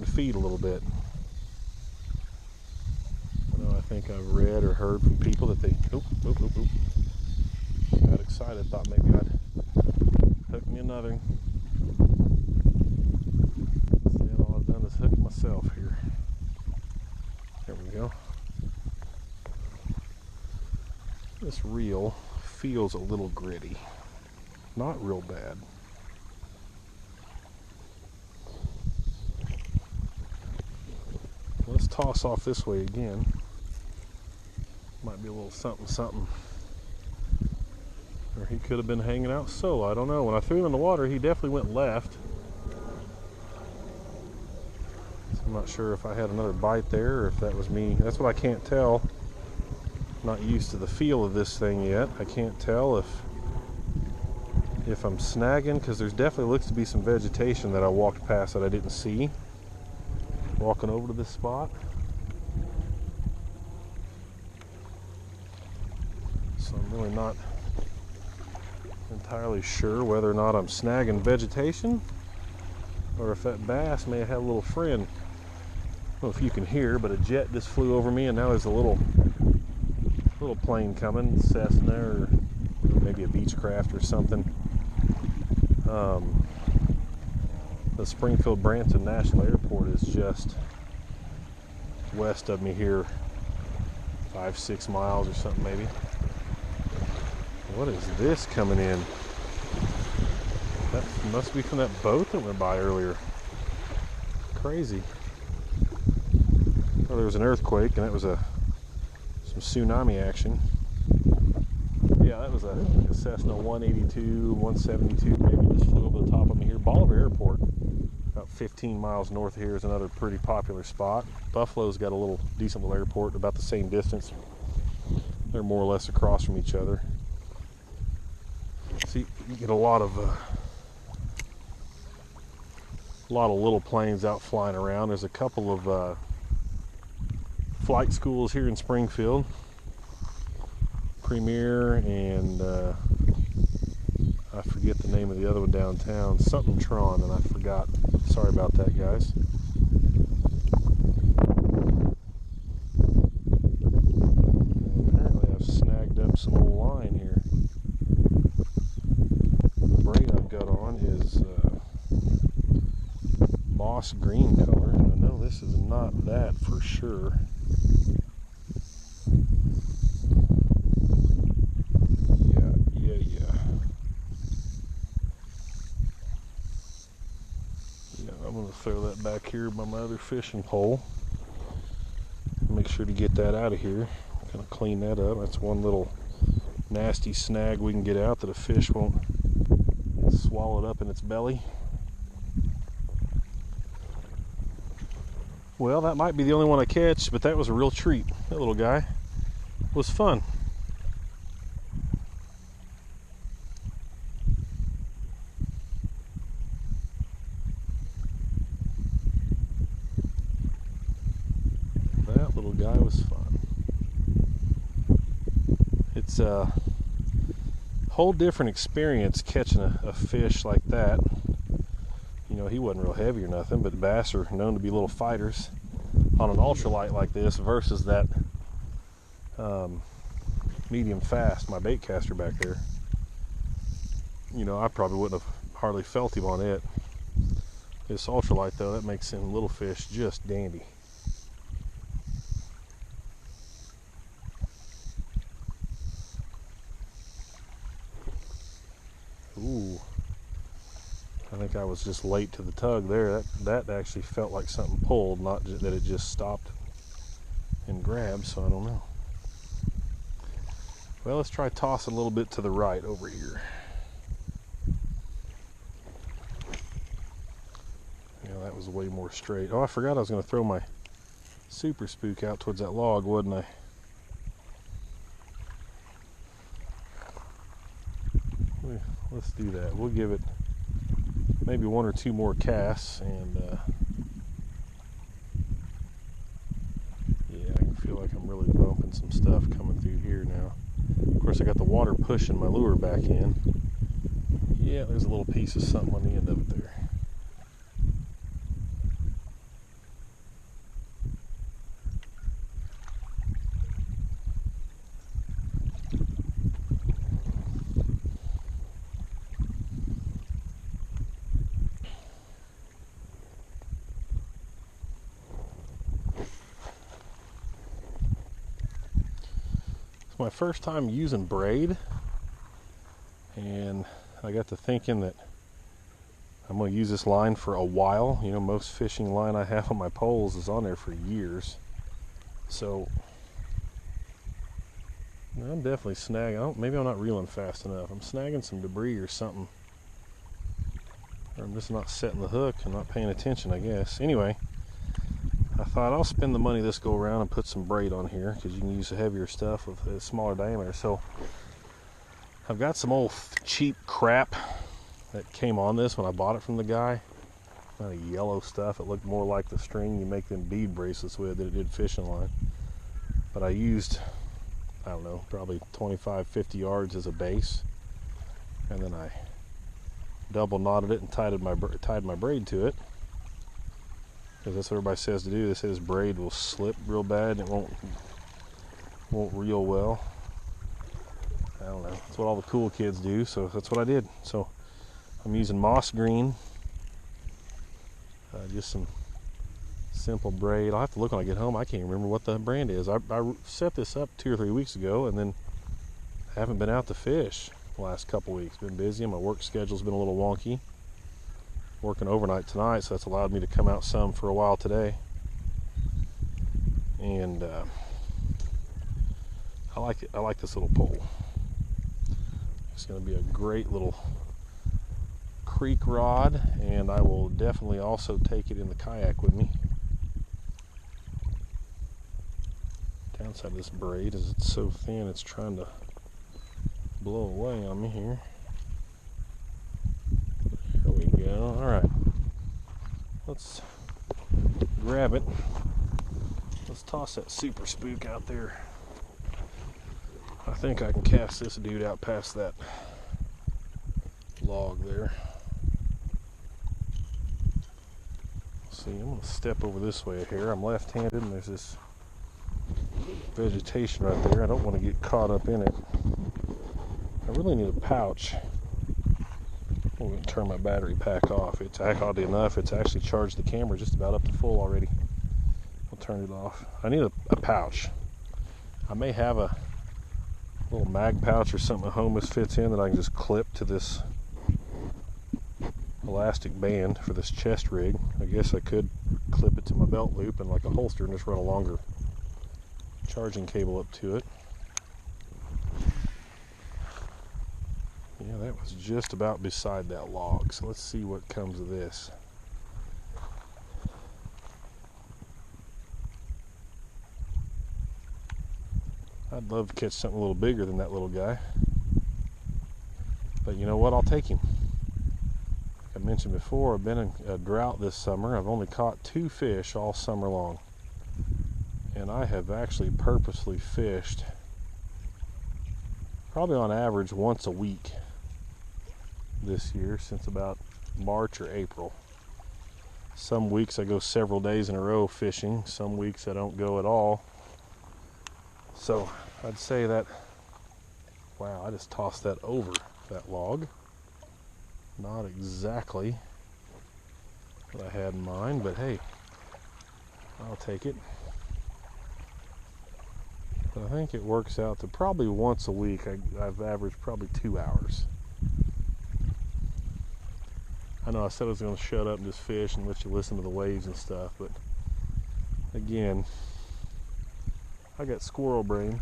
A: feed a little bit. I think I've read or heard from people that they got excited, thought maybe I'd hook me another. Instead, all I've done is hook myself here. There we go. This reel feels a little gritty. Not real bad. Let's toss off this way again. Might be a little something. Or he could have been hanging out solo. I don't know. When I threw him in the water, he definitely went left. So I'm not sure if I had another bite there or if that was me. That's what I can't tell. I'm not used to the feel of this thing yet. I can't tell if I'm snagging, because there's definitely looks to be some vegetation that I walked past that I didn't see. Walking over to this spot. So I'm really not entirely sure whether or not I'm snagging vegetation or if that bass may have had a little friend. I don't know if you can hear, but a jet just flew over me and now there's a little plane coming, Cessna or maybe a Beechcraft or something. The Springfield Branson National Airport is just west of me here, 5-6 miles or something maybe. What is this coming in? That must be from that boat that went by earlier. Crazy. Well, there was an earthquake and that was some tsunami action. Yeah, that was a Cessna 182, 172, maybe just flew over the top of me here. Bolivar Airport, about 15 miles north of here, is another pretty popular spot. Buffalo's got a little decent little airport, about the same distance. They're more or less across from each other. See, you get a lot of little planes out flying around. There's a couple of flight schools here in Springfield. Premier and I forget the name of the other one downtown, something Tron, and I forgot. Sorry about that, guys. Apparently I've snagged up some old line here. moss green color. I know this is not that for sure. Yeah. I'm going to throw that back here by my other fishing pole. Make sure to get that out of here. Kind of clean that up. That's one little nasty snag we can get out that a fish won't swallow it up in its belly. Well, that might be the only one I catch, but that was a real treat. That little guy was fun. That little guy was fun. It's a whole different experience catching a fish like that. You know, he wasn't real heavy or nothing, but bass are known to be little fighters on an ultralight like this versus that medium fast, my bait caster back there. You know, I probably wouldn't have hardly felt him on it. This ultralight though, that makes them little fish just dandy. Ooh, I think I was just late to the tug there. That actually felt like something pulled, not that it just stopped and grabbed, so I don't know. Well, let's try tossing a little bit to the right over here. Yeah, that was way more straight. Oh, I forgot I was going to throw my super spook out towards that log, wasn't I? Let's do that. We'll give it maybe one or two more casts, and yeah, I can feel like I'm really bumping some stuff coming through here now. Of course, I got the water pushing my lure back in. Yeah, there's a little piece of something on the end of it there. It's my first time using braid, and I got to thinking that I'm going to use this line for a while. You know, most fishing line I have on my poles is on there for years. So I'm definitely snagging. Maybe I'm not reeling fast enough. I'm snagging some debris or something. Or I'm just not setting the hook and not paying attention, I guess. Anyway, I thought I'll spend the money this go around and put some braid on here, because you can use the heavier stuff with a smaller diameter. So I've got some old cheap crap that came on this when I bought it from the guy. Kind of yellow stuff. It looked more like the string you make them bead bracelets with than it did fishing line. But I used, I don't know, probably 25, 50 yards as a base, and then I double knotted it and tied my braid to it, because that's what everybody says to do. They say this braid will slip real bad and it won't reel well. I don't know. That's what all the cool kids do, so that's what I did. So I'm using moss green, just some simple braid. I'll have to look when I get home. I can't remember what the brand is. I set this up 2 or 3 weeks ago, and then haven't been out to fish the last couple weeks. Been busy, and my work schedule's been a little wonky. Working overnight tonight, so that's allowed me to come out some for a while today. And I like it. I like this little pole. It's going to be a great little creek rod, and I will definitely also take it in the kayak with me. Downside of this braid is it's so thin, it's trying to blow away on me here. There we go. Alright, let's grab it. Let's toss that super spook out there. I think I can cast this dude out past that log there. See, I'm going to step over this way here. I'm left-handed, and there's this vegetation right there. I don't want to get caught up in it. I really need a pouch. I'm going to turn my battery pack off. It's oddly enough, it's actually charged the camera just about up to full already. I'll turn it off. I need a pouch. I may have a little mag pouch or something at home this fits in that I can just clip to this elastic band for this chest rig. I guess I could clip it to my belt loop and like a holster and just run a longer charging cable up to it. Yeah, that was just about beside that log, so let's see what comes of this. I'd love to catch something a little bigger than that little guy, but you know what, I'll take him. Like I mentioned before, I've been in a drought this summer. I've only caught 2 fish all summer long, and I have actually purposely fished probably on average once a week this year since about March or April. Some weeks I go several days in a row fishing, some weeks I don't go at all. So I'd say that, wow, I just tossed that over that log. Not exactly what I had in mind, but hey, I'll take it. But I think it works out to probably once a week. I've averaged probably 2 hours. I know I said I was going to shut up and just fish and let you listen to the waves and stuff, but again, I got squirrel brain,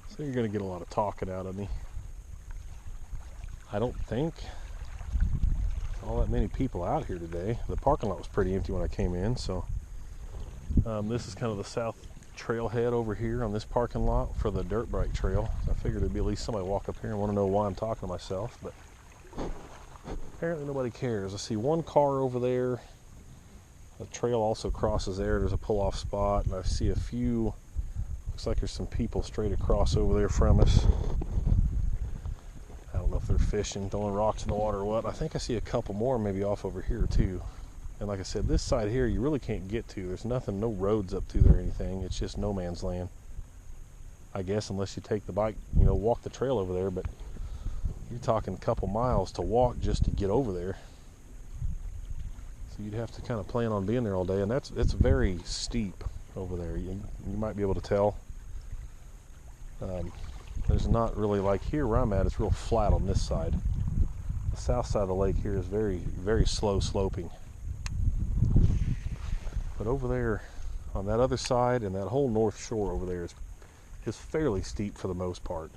A: so you're going to get a lot of talking out of me. I don't think all that many people out here today. The parking lot was pretty empty when I came in, so this is kind of the south trailhead over here on this parking lot for the dirt bike trail. I figured there'd be at least somebody walk up here and want to know why I'm talking to myself, but apparently nobody cares. I see one car over there. The trail also crosses there. There's a pull-off spot, and I see a few, looks like there's some people straight across over there from us. I don't know if they're fishing, throwing rocks in the water or what. I think I see a couple more maybe off over here too. And like I said, this side here you really can't get to. There's nothing, no roads up through there or anything. It's just no man's land, I guess, unless you take the bike, you know, walk the trail over there. But you're talking a couple miles to walk just to get over there. So you'd have to kind of plan on being there all day, and it's very steep over there. You might be able to tell. There's not really, like here where I'm at, it's real flat on this side. The south side of the lake here is very, very slow sloping. But over there on that other side and that whole north shore over there is fairly steep for the most part.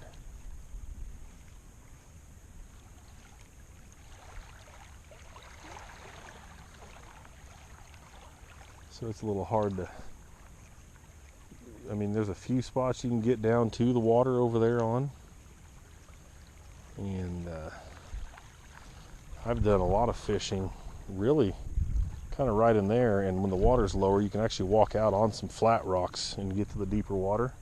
A: So it's a little hard to, I mean, there's a few spots you can get down to the water over there on. And I've done a lot of fishing really kind of right in there, and when the water's lower you can actually walk out on some flat rocks and get to the deeper water.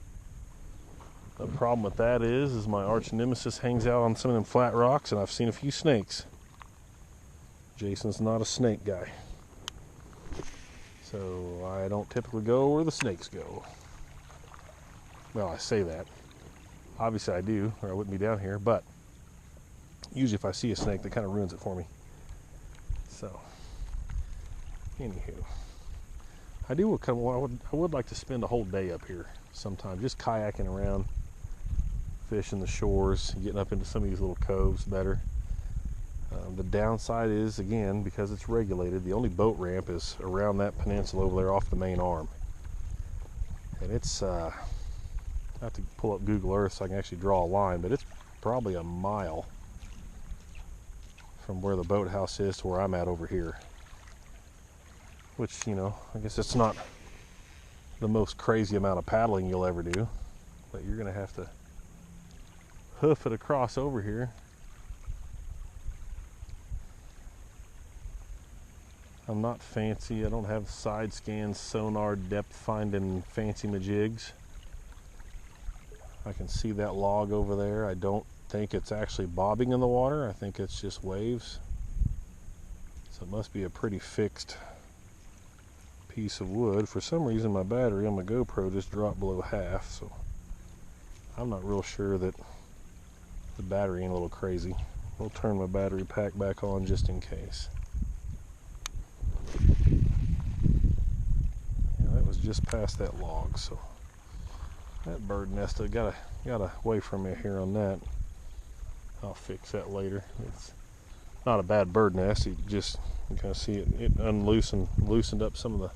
A: The problem with that is my arch nemesis hangs out on some of them flat rocks, and I've seen a few snakes. Jason's not a snake guy, so I don't typically go where the snakes go. Well, I say that. Obviously I do, or I wouldn't be down here, but usually if I see a snake, that kind of ruins it for me. So, anywho, I would like to spend a whole day up here sometime, just kayaking around, fishing the shores, getting up into some of these little coves better. The downside is, again, because it's regulated, the only boat ramp is around that peninsula over there off the main arm. And it's, I have to pull up Google Earth so I can actually draw a line, but it's probably a mile from where the boathouse is to where I'm at over here. Which, you know, I guess it's not the most crazy amount of paddling you'll ever do, but you're going to have to hoof it across over here. I'm not fancy. I don't have side scan, sonar, depth finding fancy majigs. I can see that log over there. I don't think it's actually bobbing in the water. I think it's just waves. So it must be a pretty fixed piece of wood. For some reason my battery on my GoPro just dropped below half, so I'm not real sure that The battery ain't a little crazy. We'll turn my battery pack back on just in case. Yeah, that was just past that log, so that bird nest I got away from me here on that. I'll fix that later. It's not a bad bird nest. You just you kind of see it loosened up some of the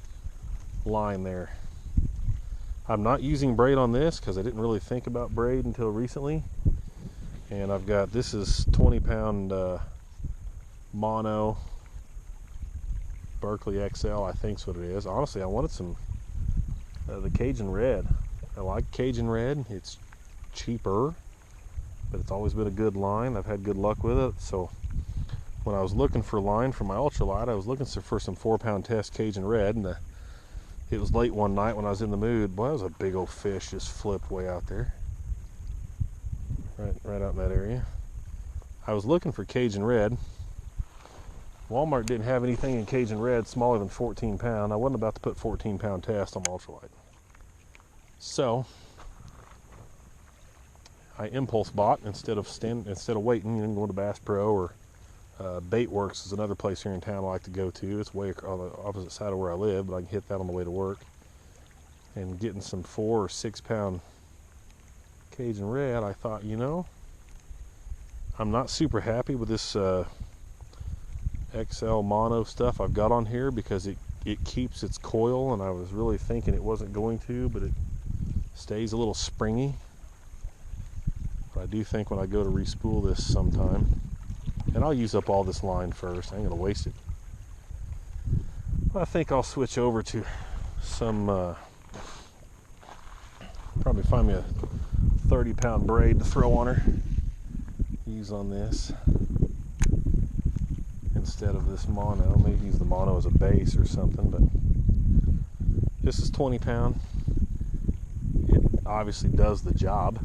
A: line there. I'm not using braid on this because I didn't really think about braid until recently. And I've got, this is 20-pound mono Berkeley XL, I think's what it is. Honestly, I wanted some the Cajun Red. I like Cajun Red. It's cheaper, but it's always been a good line. I've had good luck with it. So when I was looking for line for my ultralight, I was looking for some 4-pound test Cajun Red, and it was late one night when I was in the mood. Boy, that was a big old fish just flipped way out there. Right out in that area. I was looking for Cajun Red. Walmart didn't have anything in Cajun Red smaller than 14 pound. I wasn't about to put 14-pound test on my ultralight. So I impulse bought instead of waiting and going to Bass Pro, or Bait Works is another place here in town I like to go to. It's way on the opposite side of where I live, but I can hit that on the way to work. And getting some 4 or 6-pound Cajun Red, I thought, you know, I'm not super happy with this XL mono stuff I've got on here because it keeps its coil, and I was really thinking it wasn't going to, but it stays a little springy. But I do think when I go to respool this sometime, and I'll use up all this line first, I ain't gonna waste it. But I think I'll switch over to some probably find me a 30-pound braid to throw on her, use on this instead of this mono. Maybe use the mono as a base or something, but this is 20 pound. It obviously does the job.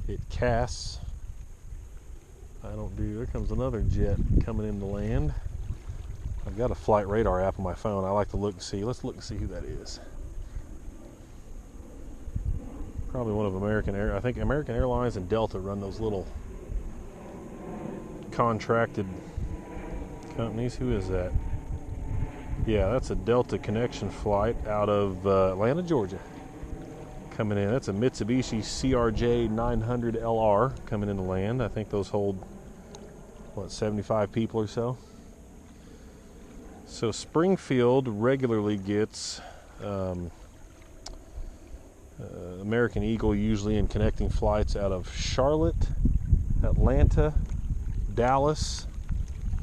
A: It casts. There comes another jet coming in to land. I've got a flight radar app on my phone. I like to look and see. Let's look and see who that is. Probably one of I think American Airlines and Delta run those little contracted companies. Who is that? Yeah, that's a Delta connection flight out of Atlanta, Georgia. Coming in. That's a Mitsubishi CRJ 900 LR coming in to land. I think those hold, what, 75 people or so. So Springfield regularly gets American Eagle usually in connecting flights out of Charlotte, Atlanta, Dallas,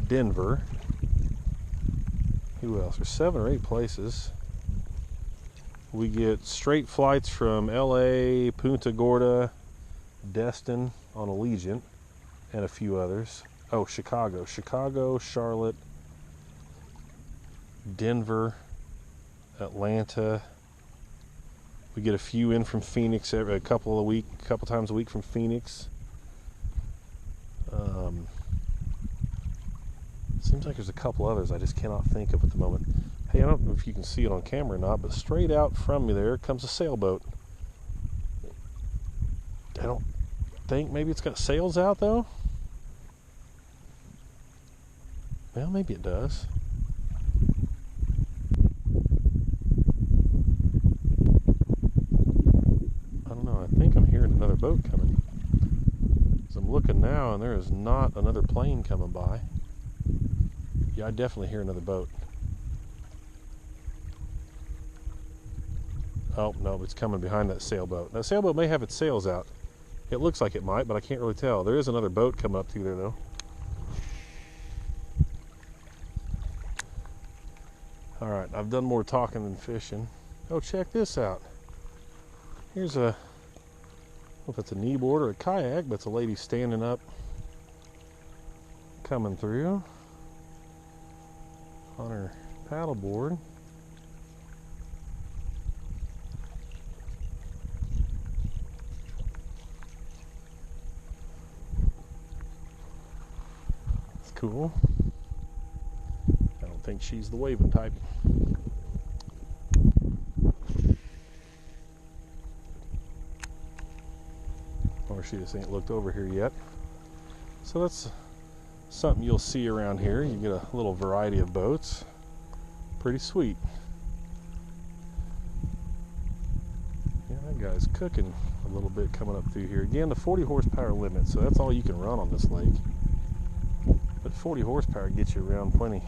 A: Denver. Who else? There's 7 or 8 places. We get straight flights from LA, Punta Gorda, Destin on Allegiant, and a few others. Oh, Chicago, Charlotte, Denver, Atlanta. We get a few in from Phoenix a couple times a week from Phoenix. Seems like there's a couple others I just cannot think of at the moment. Hey, I don't know if you can see it on camera or not, but straight out from me there comes a sailboat. I don't think, maybe it's got sails out though? Well, maybe it does. I don't know, I think I'm hearing another boat coming. As I'm looking now, and there is not another plane coming by. Yeah, I definitely hear another boat. Oh, no, it's coming behind that sailboat. That sailboat may have its sails out. It looks like it might, but I can't really tell. There is another boat coming up through there, though. All right, I've done more talking than fishing. Oh, check this out. Here's I don't know if it's a kneeboard or a kayak, but it's a lady standing up, coming through on her paddleboard. It's cool. I don't think she's the waving type. or she just ain't looked over here yet. So that's something you'll see around here. You get a little variety of boats. Pretty sweet. Yeah, that guy's cooking a little bit coming up through here. Again, the 40 horsepower limit, so that's all you can run on this lake. But 40 horsepower gets you around plenty.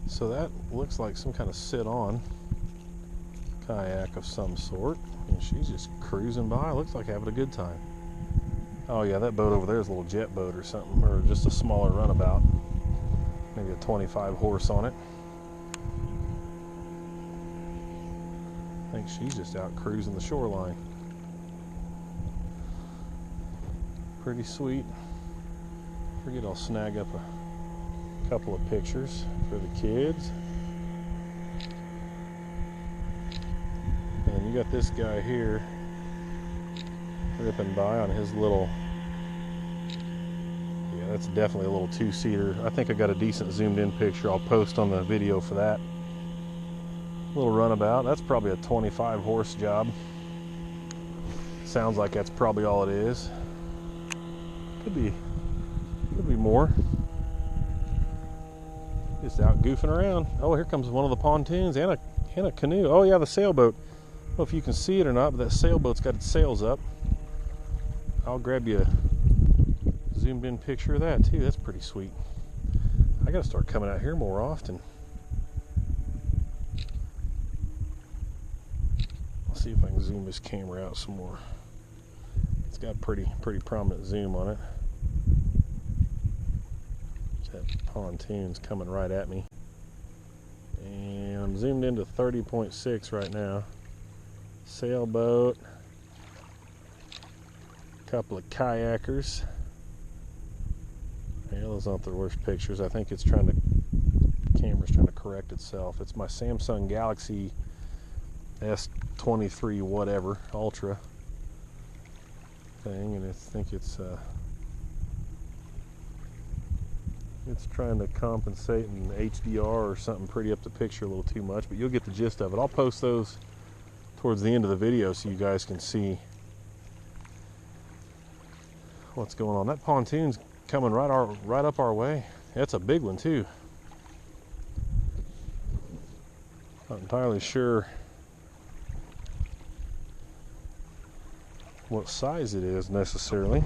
A: So that looks like some kind of sit-on kayak of some sort, and she's just cruising by. Looks like having a good time. Oh yeah, that boat over there is a little jet boat or something, or just a smaller runabout. Maybe a 25 horse on it. I think she's just out cruising the shoreline. Pretty sweet. Forget I'll snag up a couple of pictures for the kids. And you got this guy here ripping by on his little, yeah, that's definitely a little two-seater. I think I got a decent zoomed in picture I'll post on the video for that. Little runabout. That's probably a 25 horse job. Sounds like that's probably all it is. Could be more. Just out goofing around. Oh, here comes one of the pontoons and a canoe. Oh yeah, the sailboat. I don't know if you can see it or not, but that sailboat's got its sails up. I'll grab you a zoomed in picture of that too. That's pretty sweet. I gotta start coming out here more often. I'll see if I can zoom this camera out some more. It's got pretty prominent zoom on it. That pontoon's coming right at me. And I'm zoomed into 30.6 right now. Sailboat. Couple of kayakers. Yeah, those aren't the worst pictures. I think it's the camera's trying to correct itself. It's my Samsung Galaxy S23 whatever Ultra thing, and I think it's trying to compensate in HDR or something, pretty up the picture a little too much, but you'll get the gist of it. I'll post those towards the end of the video so you guys can see what's going on. That pontoon's coming right up our way. That's a big one too. Not entirely sure what size it is necessarily.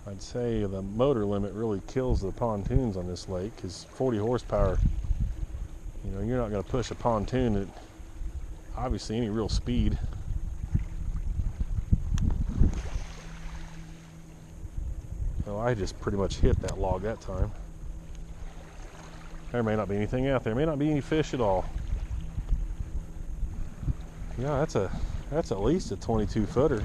A: I'd say the motor limit really kills the pontoons on this lake, because 40 horsepower, you know, you're not going to push a pontoon at obviously any real speed. Well, I just pretty much hit that log that time. There may not be anything out there. May not be any fish at all. Yeah, that's at least a 22 footer.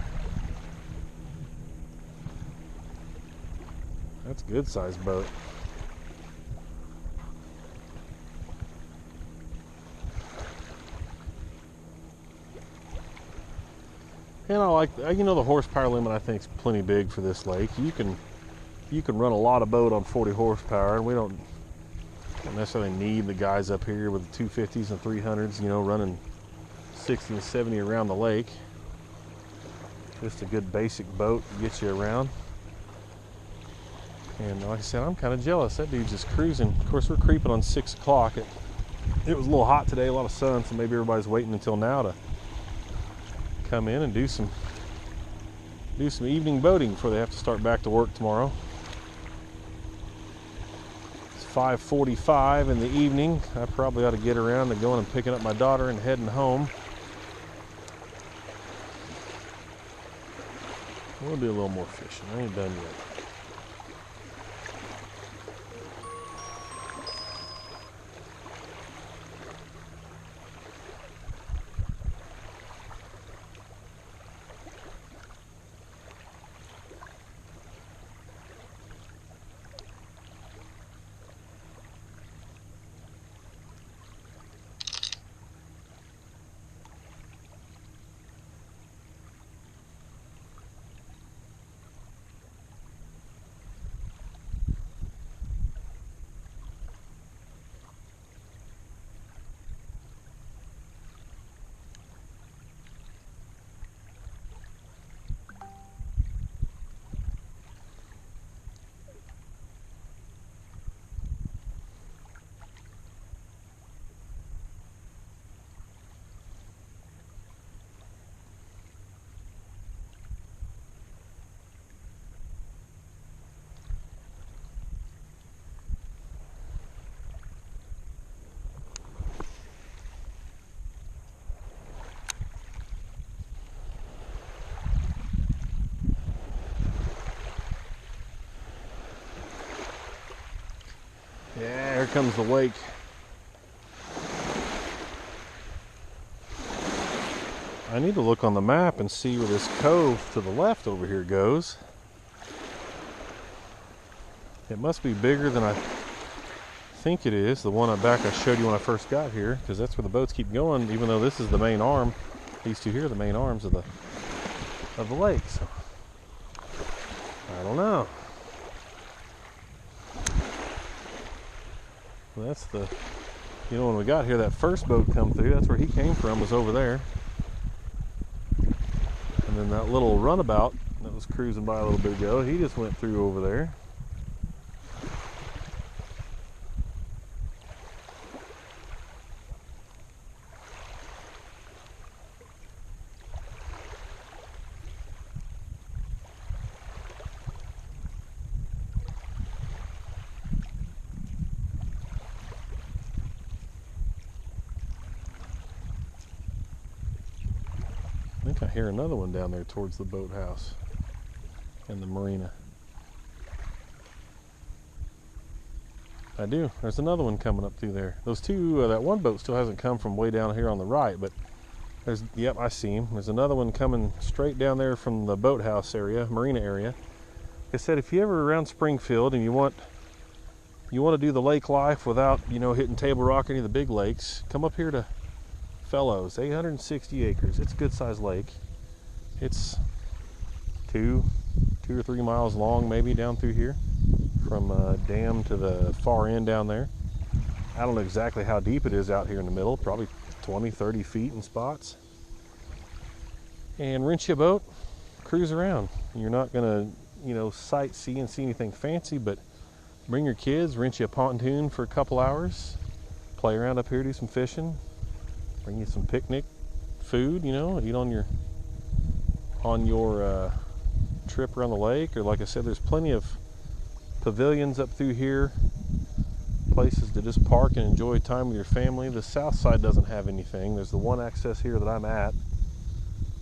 A: That's a good sized boat. And I like, you know, the horsepower limit I think is plenty big for this lake. You can run a lot of boat on 40 horsepower, and we don't necessarily need the guys up here with the 250s and 300s, you know, running 60 and 70 around the lake. Just a good basic boat to get you around. And like I said, I'm kind of jealous. That dude's just cruising. Of course, we're creeping on 6 o'clock. It was a little hot today, a lot of sun, so maybe everybody's waiting until now to come in and do some evening boating before they have to start back to work tomorrow. It's 5:45 in the evening. I probably ought to get around to going and picking up my daughter and heading home. We'll do a little more fishing. I ain't done yet. comes the lake. I need to look on the map and see where this cove to the left over here goes. It must be bigger than I think it is. The one I showed you when I first got here, because that's where the boats keep going, even though this is the main arm. These two here are the main arms of the lake. So I don't know. Well, that's the, you know, when we got here, that first boat come through, that's where he came from, was over there. And then that little runabout that was cruising by a little bit ago, he just went through over there. I think I hear another one down there towards the boathouse and the marina. I do. There's another one coming up through there. Those two, that one boat still hasn't come from way down here on the right, but there's, yep, I see him. There's another one coming straight down there from the boathouse area, marina area. Like I said, if you ever around Springfield and you want to do the lake life without, you know, hitting Table Rock or any of the big lakes, come up here to Fellows. 860 acres. It's a good sized lake. It's two or 3 miles long, maybe, down through here from dam to the far end down there. I don't know exactly how deep it is out here in the middle, probably 20-30 feet in spots. And rent you a boat, cruise around. You're not gonna, you know, sightsee and see anything fancy, but bring your kids, rent you a pontoon for a couple hours, play around up here, do some fishing, bring you some picnic food, you know, eat on your trip around the lake. Or like I said, there's plenty of pavilions up through here, places to just park and enjoy time with your family. The south side doesn't have anything. There's the one access here that I'm at,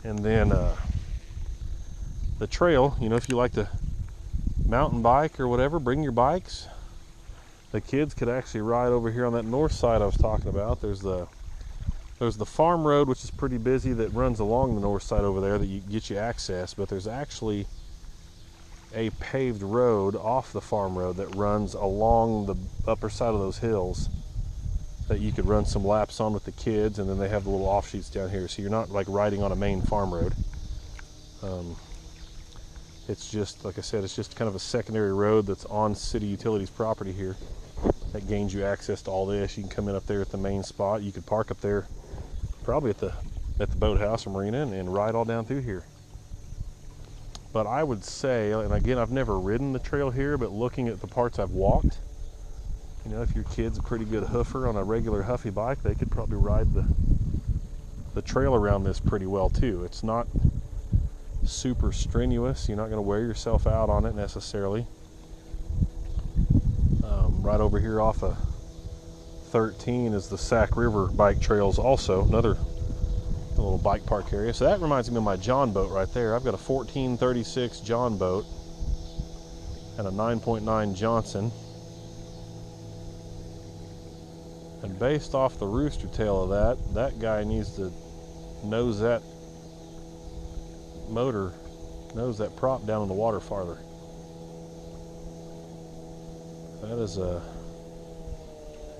A: and then the trail, you know, if you like to mountain bike or whatever, bring your bikes. The kids could actually ride over here on that north side I was talking about. There's the farm road, which is pretty busy, that runs along the north side over there that you get you access, but there's actually a paved road off the farm road that runs along the upper side of those hills that you could run some laps on with the kids, and then they have the little offshoots down here, so you're not like riding on a main farm road. It's just, like I said, it's just kind of a secondary road that's on city utilities property here that gains you access to all this. You can come in up there at the main spot. You could park up there probably at the boathouse or marina and ride all down through here. But I would say, and again, I've never ridden the trail here, but looking at the parts I've walked, you know, if your kid's a pretty good hoofer on a regular Huffy bike, they could probably ride the trail around this pretty well too. It's not super strenuous. You're not going to wear yourself out on it necessarily. Right over here off of 13 is the Sac River bike trails, also another little bike park area. So that reminds me of my John boat right there. I've got a 1436 John boat and a 9.9 Johnson, and based off the rooster tail of that guy needs to nose that motor, nose that prop down in the water farther. That is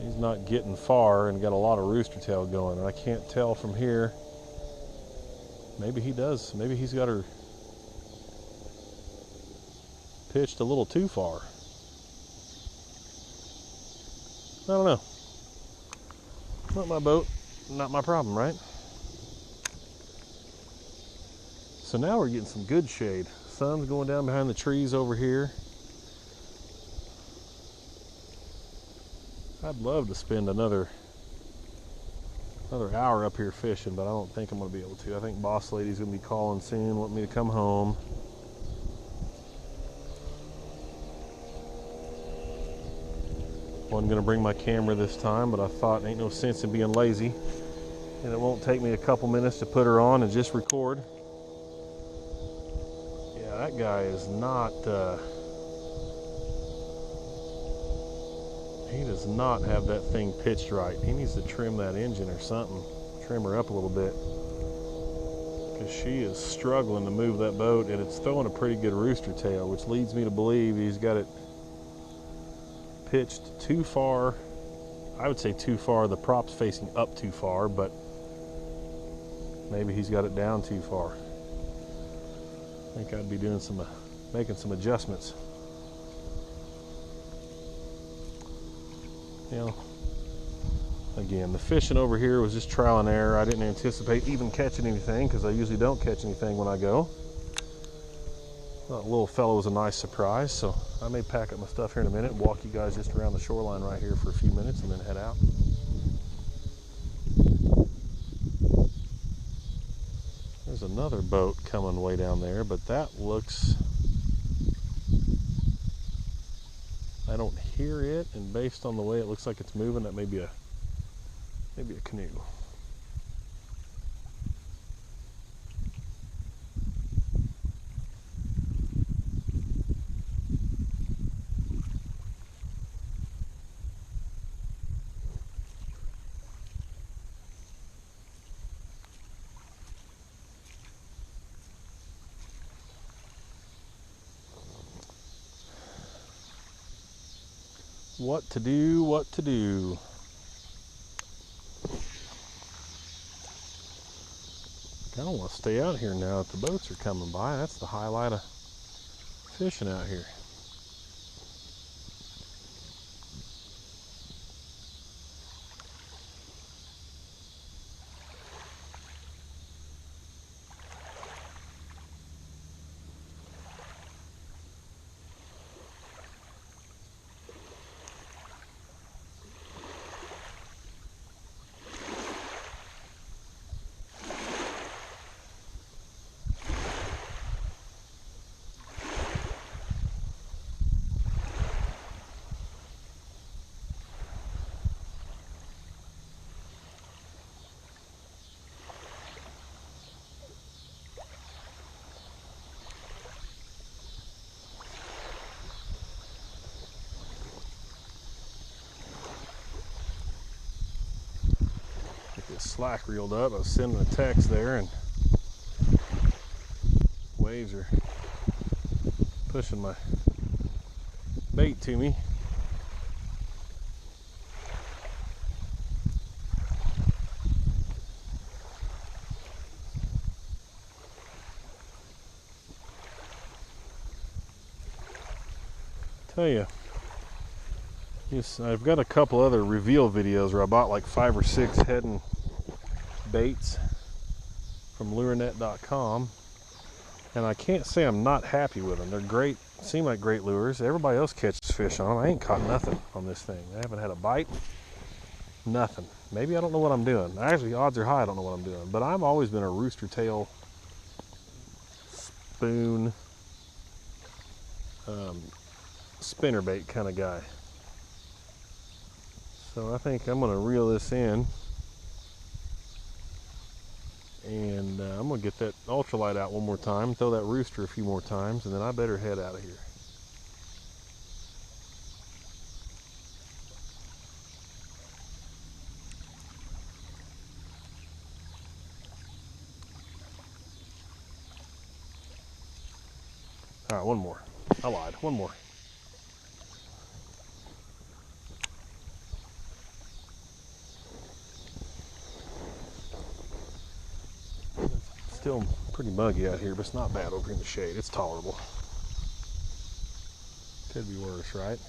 A: he's not getting far and got a lot of rooster tail going, and I can't tell from here. Maybe he does. Maybe he's got her pitched a little too far. I don't know. Not my boat, not my problem, right? So now we're getting some good shade. Sun's going down behind the trees over here. I'd love to spend another hour up here fishing, but I don't think I'm going to be able to. I think Boss Lady's going to be calling soon, wanting me to come home. Wasn't going to bring my camera this time, but I thought ain't no sense in being lazy, and it won't take me a couple minutes to put her on and just record. Yeah, that guy is not He does not have that thing pitched right. He needs to trim that engine or something. Trim her up a little bit. Because she is struggling to move that boat, and it's throwing a pretty good rooster tail, which leads me to believe he's got it pitched too far. I would say too far. The prop's facing up too far, but maybe he's got it down too far. I think I'd be doing making some adjustments. You know, again, the fishing over here was just trial and error. I didn't anticipate even catching anything because I usually don't catch anything when I go. That little fellow was a nice surprise, so I may pack up my stuff here in a minute and walk you guys just around the shoreline right here for a few minutes and then head out. There's another boat coming way down there, but that looks... I don't hear it, and based on the way it looks like it's moving, that may be a canoe. What to do, what to do. I don't want to stay out here now that the boats are coming by. That's the highlight of fishing out here. Slack reeled up. I was sending a text there, and waves are pushing my bait to me. Tell you, I've got a couple other reveal videos where I bought like 5 or 6 heading baits from lurenet.com, and I can't say I'm not happy with them. They're great, seem like great lures. Everybody else catches fish on them. I ain't caught nothing on this thing. I haven't had a bite, nothing. Maybe I don't know what I'm doing. Actually, odds are high I don't know what I'm doing, but I've always been a rooster tail, spoon, spinnerbait kind of guy. So I think I'm going to reel this in, and I'm going to get that ultralight out one more time, throw that rooster a few more times, and then I better head out of here. All right, one more. I lied. One more. Still pretty muggy out here, but it's not bad over in the shade. It's tolerable. Could be worse, right?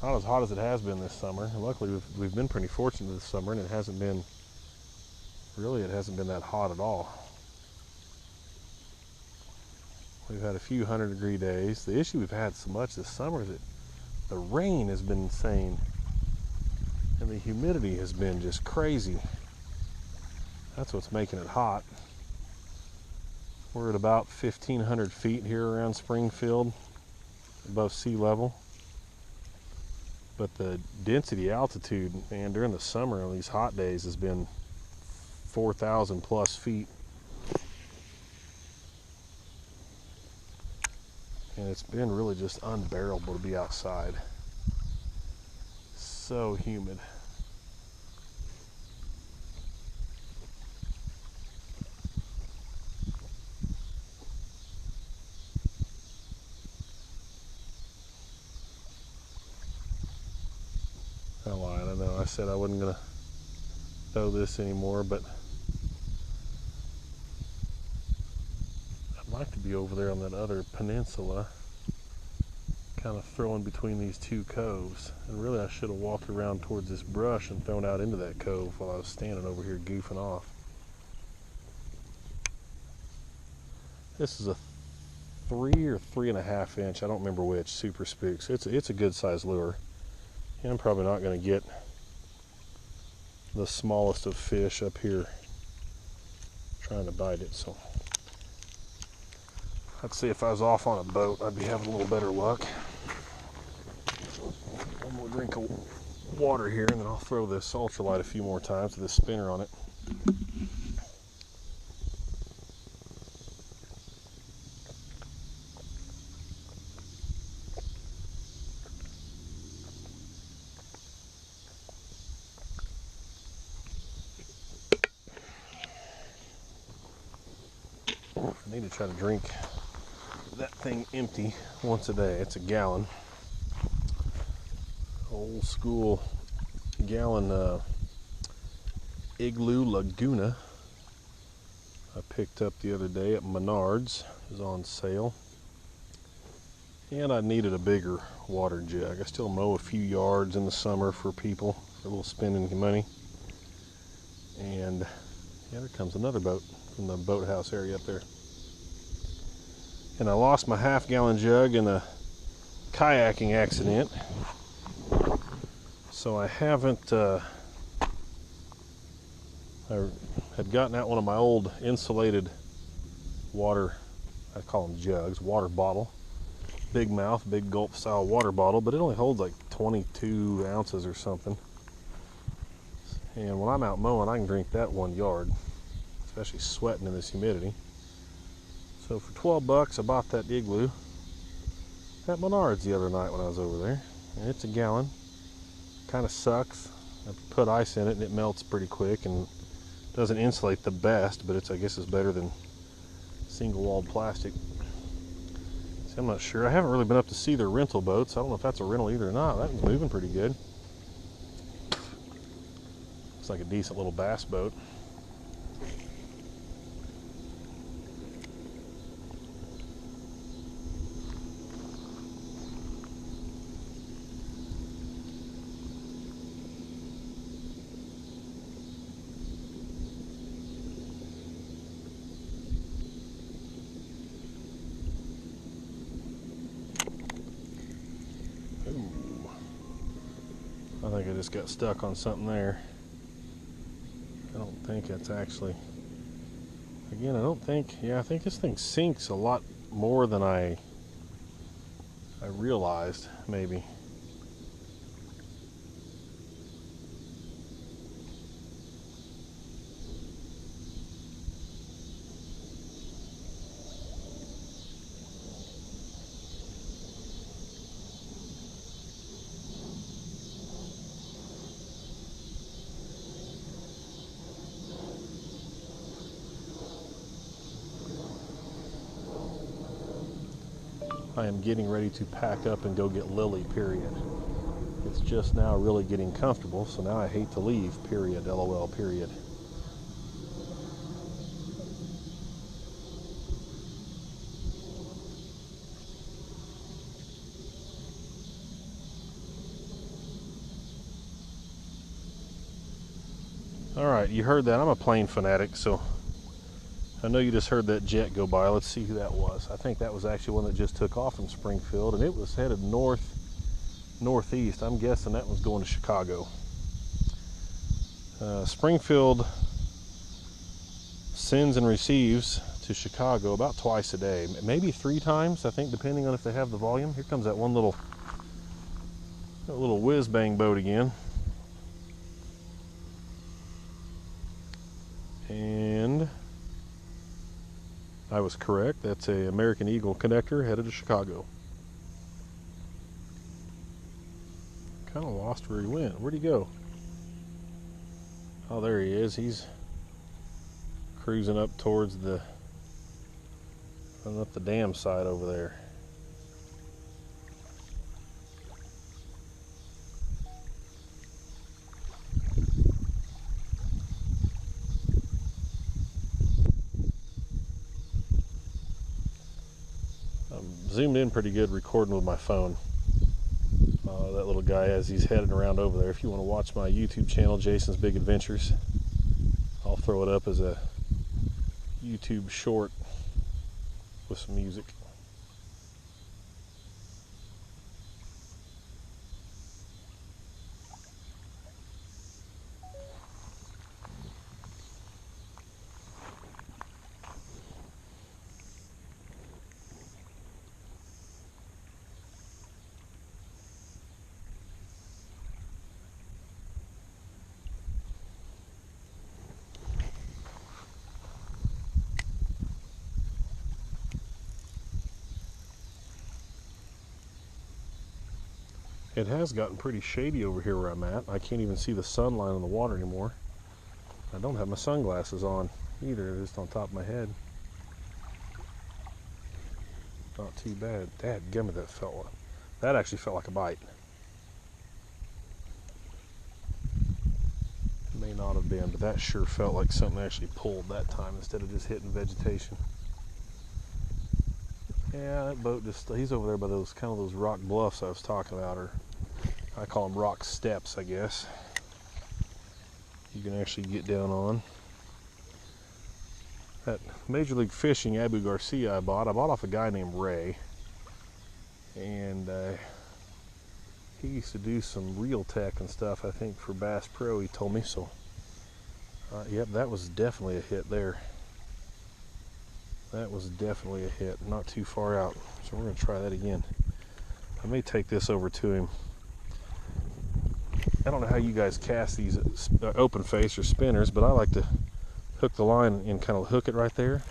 A: Not as hot as it has been this summer. Luckily, we've been pretty fortunate this summer, and it hasn't been that hot at all. We've had a few 100-degree days. The issue we've had so much this summer is that the rain has been insane, and the humidity has been just crazy. That's what's making it hot. We're at about 1,500 feet here around Springfield, above sea level. But the density altitude, man, during the summer on these hot days has been 4,000 plus feet. And it's been really just unbearable to be outside. so humid. I lied, I know. I said I wasn't going to throw this anymore, but I'd like to be over there on that other peninsula, kind of throwing between these two coves. And really I should have walked around towards this brush and thrown out into that cove while I was standing over here goofing off. This is a 3 or 3.5 inch, I don't remember which, Super Spooks. It's a good size lure. And I'm probably not going to get the smallest of fish up here trying to bite it, so I'd say if I was off on a boat I'd be having a little better luck. One more drink of water here and then I'll throw this ultralight a few more times with this spinner on it. I need to try to drink that thing empty once a day. It's a gallon. Old school gallon Igloo Laguna. I picked up the other day at Menards. It was on sale. And I needed a bigger water jug. I still mow a few yards in the summer for people, for a little spending money. And yeah, there comes another boat from the boathouse area up there. And I lost my half-gallon jug in a kayaking accident. So I haven't, I had gotten out one of my old insulated water, I call them jugs, water bottle. Big mouth, big gulp style water bottle, but it only holds like 22 ounces or something. And when I'm out mowing, I can drink that 1 yard, especially sweating in this humidity. So for 12 bucks, I bought that Igloo at Menards the other night when I was over there. And it's a gallon. Kind of sucks. I put ice in it and it melts pretty quick and doesn't insulate the best, but I guess it's better than single-walled plastic. See, I'm not sure. I haven't really been up to see their rental boats. I don't know if that's a rental either or not. That one's moving pretty good. Looks like a decent little bass boat. I think I just got stuck on something there. I don't think that's actually, again, I don't think, yeah, I think this thing sinks a lot more than I realized, maybe. I am getting ready to pack up and go get Lily, period. It's just now really getting comfortable, so now I hate to leave, period, LOL, period. Alright, you heard that. I'm a plane fanatic, so I know you just heard that jet go by. Let's see who that was. I think that was actually one that just took off from Springfield, and it was headed northeast. I'm guessing that was going to Chicago. Springfield sends and receives to Chicago about twice a day, maybe 3 times, I think, depending on if they have the volume. Here comes that one little whiz-bang boat again. And I was correct. That's a American Eagle connector headed to Chicago. Kind of lost where he went. Where'd he go? Oh, there he is. He's cruising up towards the up the dam side over there. I'm zoomed in pretty good recording with my phone. That little guy as he's heading around over there. If you want to watch my YouTube channel, Jason's Big Adventures, I'll throw it up as a YouTube short with some music. It has gotten pretty shady over here where I'm at. I can't even see the sunlight on the water anymore. I don't have my sunglasses on either, just on top of my head. Not too bad. Dadgummit, that actually felt like a bite. It may not have been, but that sure felt like something actually pulled that time instead of just hitting vegetation. Yeah, that boat he's over there by those those rock bluffs I was talking about, or I call them rock steps, I guess. You can actually get down on. That Major League Fishing Abu Garcia I bought off a guy named Ray. And he used to do some reel tech and stuff, I think, for Bass Pro, he told me. So, yep, that was definitely a hit there. That was definitely a hit, not too far out. So we're going to try that again. I may take this over to him. I don't know how you guys cast these open face or spinners, but I like to hook the line and kind of hook it right there.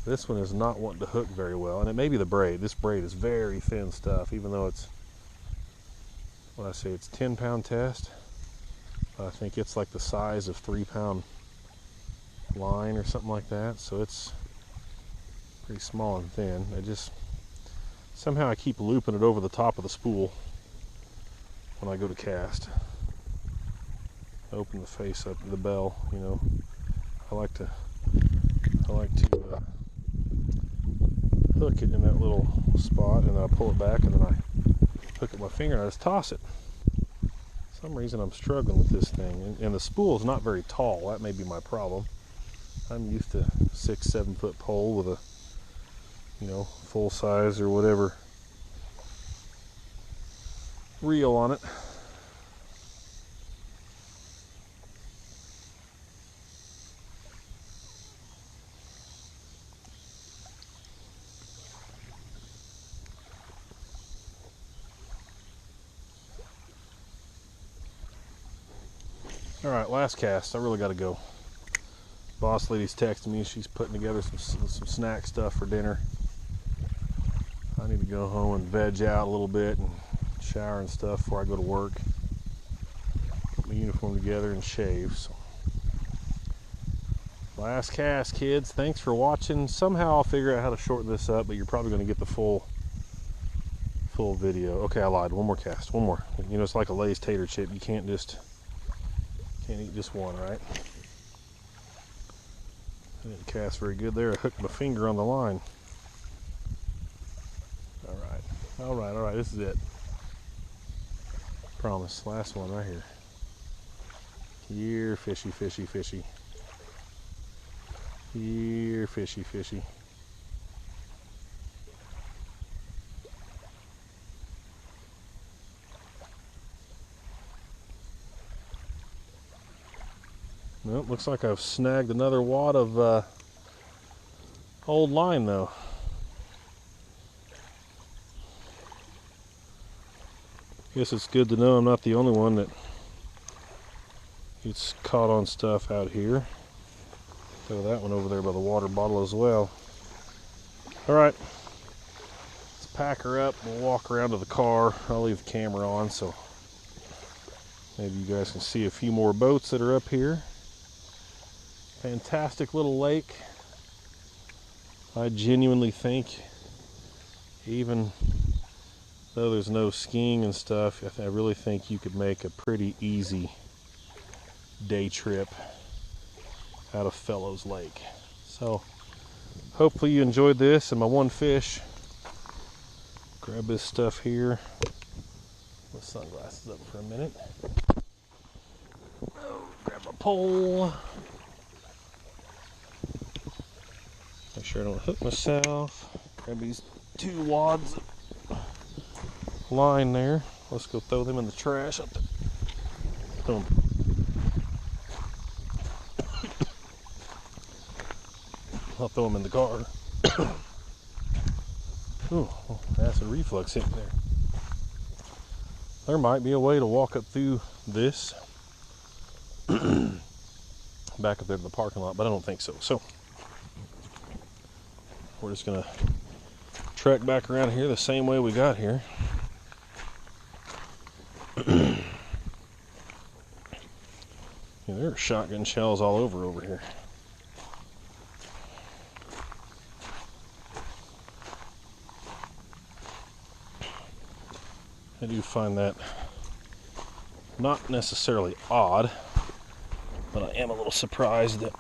A: This one is not wanting to hook very well, and it may be the braid. This braid is very thin stuff, even though it's, what I say, it's 10-pound test. I think it's like the size of 3-pound line or something like that, so it's pretty small and thin. Somehow I keep looping it over the top of the spool when I go to cast. Open the face up to the bell, you know. I like to hook it in that little spot, and then I pull it back, and then I hook it with my finger and I just toss it. For some reason I'm struggling with this thing, and the spool is not very tall. That may be my problem. I'm used to 6-7 foot pole with a, you know, full size or whatever reel on it. All right, last cast. I really got to go. Boss lady's texting me. She's putting together some snack stuff for dinner. I need to go home and veg out a little bit and shower and stuff before I go to work. Put my uniform together and shave. So. Last cast, kids. Thanks for watching. Somehow I'll figure out how to shorten this up, but you're probably going to get the full video. Okay, I lied. One more cast. One more. You know, it's like a Lay's tater chip. You can't eat just one, right? I didn't cast very good there. I hooked my finger on the line. All right. This is it. Promise. Last one right here. Here, fishy. Here, fishy. Well, looks like I've snagged another wad of old line, though. Guess it's good to know I'm not the only one that gets caught on stuff out here. Throw that one over there by the water bottle as well. All right, let's pack her up. We'll walk around to the car. I'll leave the camera on, so Maybe you guys can see a few more boats that are up here. Fantastic little lake. I genuinely think, even though there's no skiing and stuff, I really think you could make a pretty easy day trip out of Fellows Lake. So hopefully you enjoyed this and my one fish. Grab this stuff here. Put sunglasses up for a minute. Oh, grab my pole. Make sure I don't hook myself. Grab these 2 wads of line there. Let's go throw them in the trash up there. Boom. I'll throw them in the car. Ooh, acid reflux hit there. There might be a way to walk up through this back up there to the parking lot, but I don't think so. So we're just gonna trek back around here the same way we got here. Yeah, there are shotgun shells all over here. I do find that not necessarily odd, but I am a little surprised that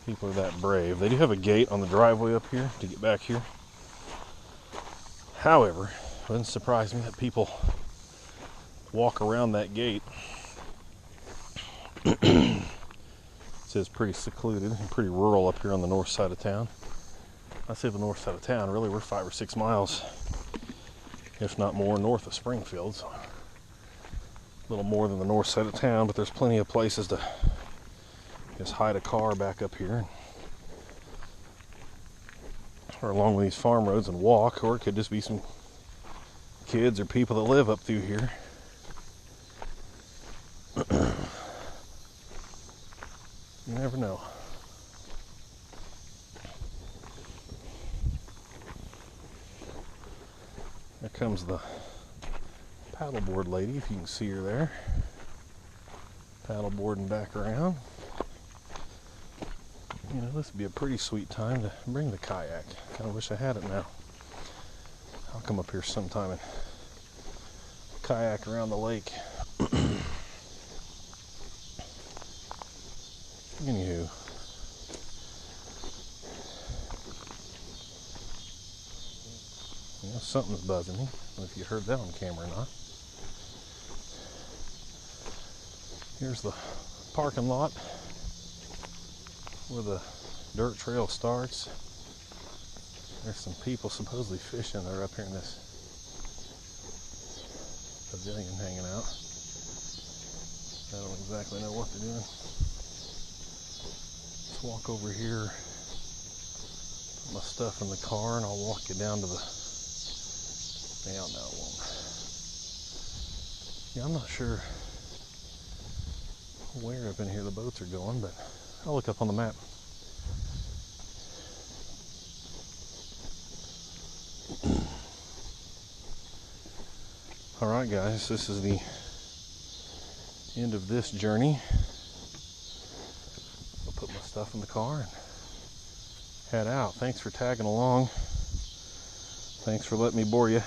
A: people are that brave. They do have a gate on the driveway up here to get back here. However, it wouldn't surprise me that people walk around that gate. It says pretty secluded and pretty rural up here on the north side of town. I say the north side of town, really we're 5 or 6 miles, if not more, north of Springfield. So a little more than the north side of town, but there's plenty of places to just hide a car back up here, or along these farm roads and walk, or it could just be some kids or people that live up through here. You never know. There comes the paddleboard lady, if you can see her there. Paddleboarding back around. You know, this would be a pretty sweet time to bring the kayak. Kind of wish I had it now. I'll come up here sometime and kayak around the lake. Anywho. You know, something's buzzing me. I don't know if you heard that on camera or not. Here's the parking lot where the dirt trail starts. There's some people supposedly fishing. They're up here in this pavilion hanging out. I don't exactly know what they're doing. Let's walk over here, put my stuff in the car, and I'll walk you down to the... Yeah, no, it won't. Yeah, I'm not sure where up in here the boats are going, but I'll look up on the map. Alright guys, this is the end of this journey. I'll put my stuff in the car and head out. Thanks for tagging along. Thanks for letting me bore you.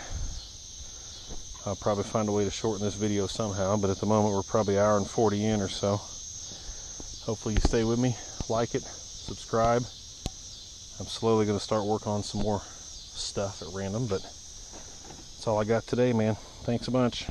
A: I'll probably find a way to shorten this video somehow, but at the moment we're probably an hour and 40 in or so. Hopefully you stay with me, like it, subscribe. I'm slowly going to start working on some more stuff at random, but that's all I got today, man. Thanks a bunch.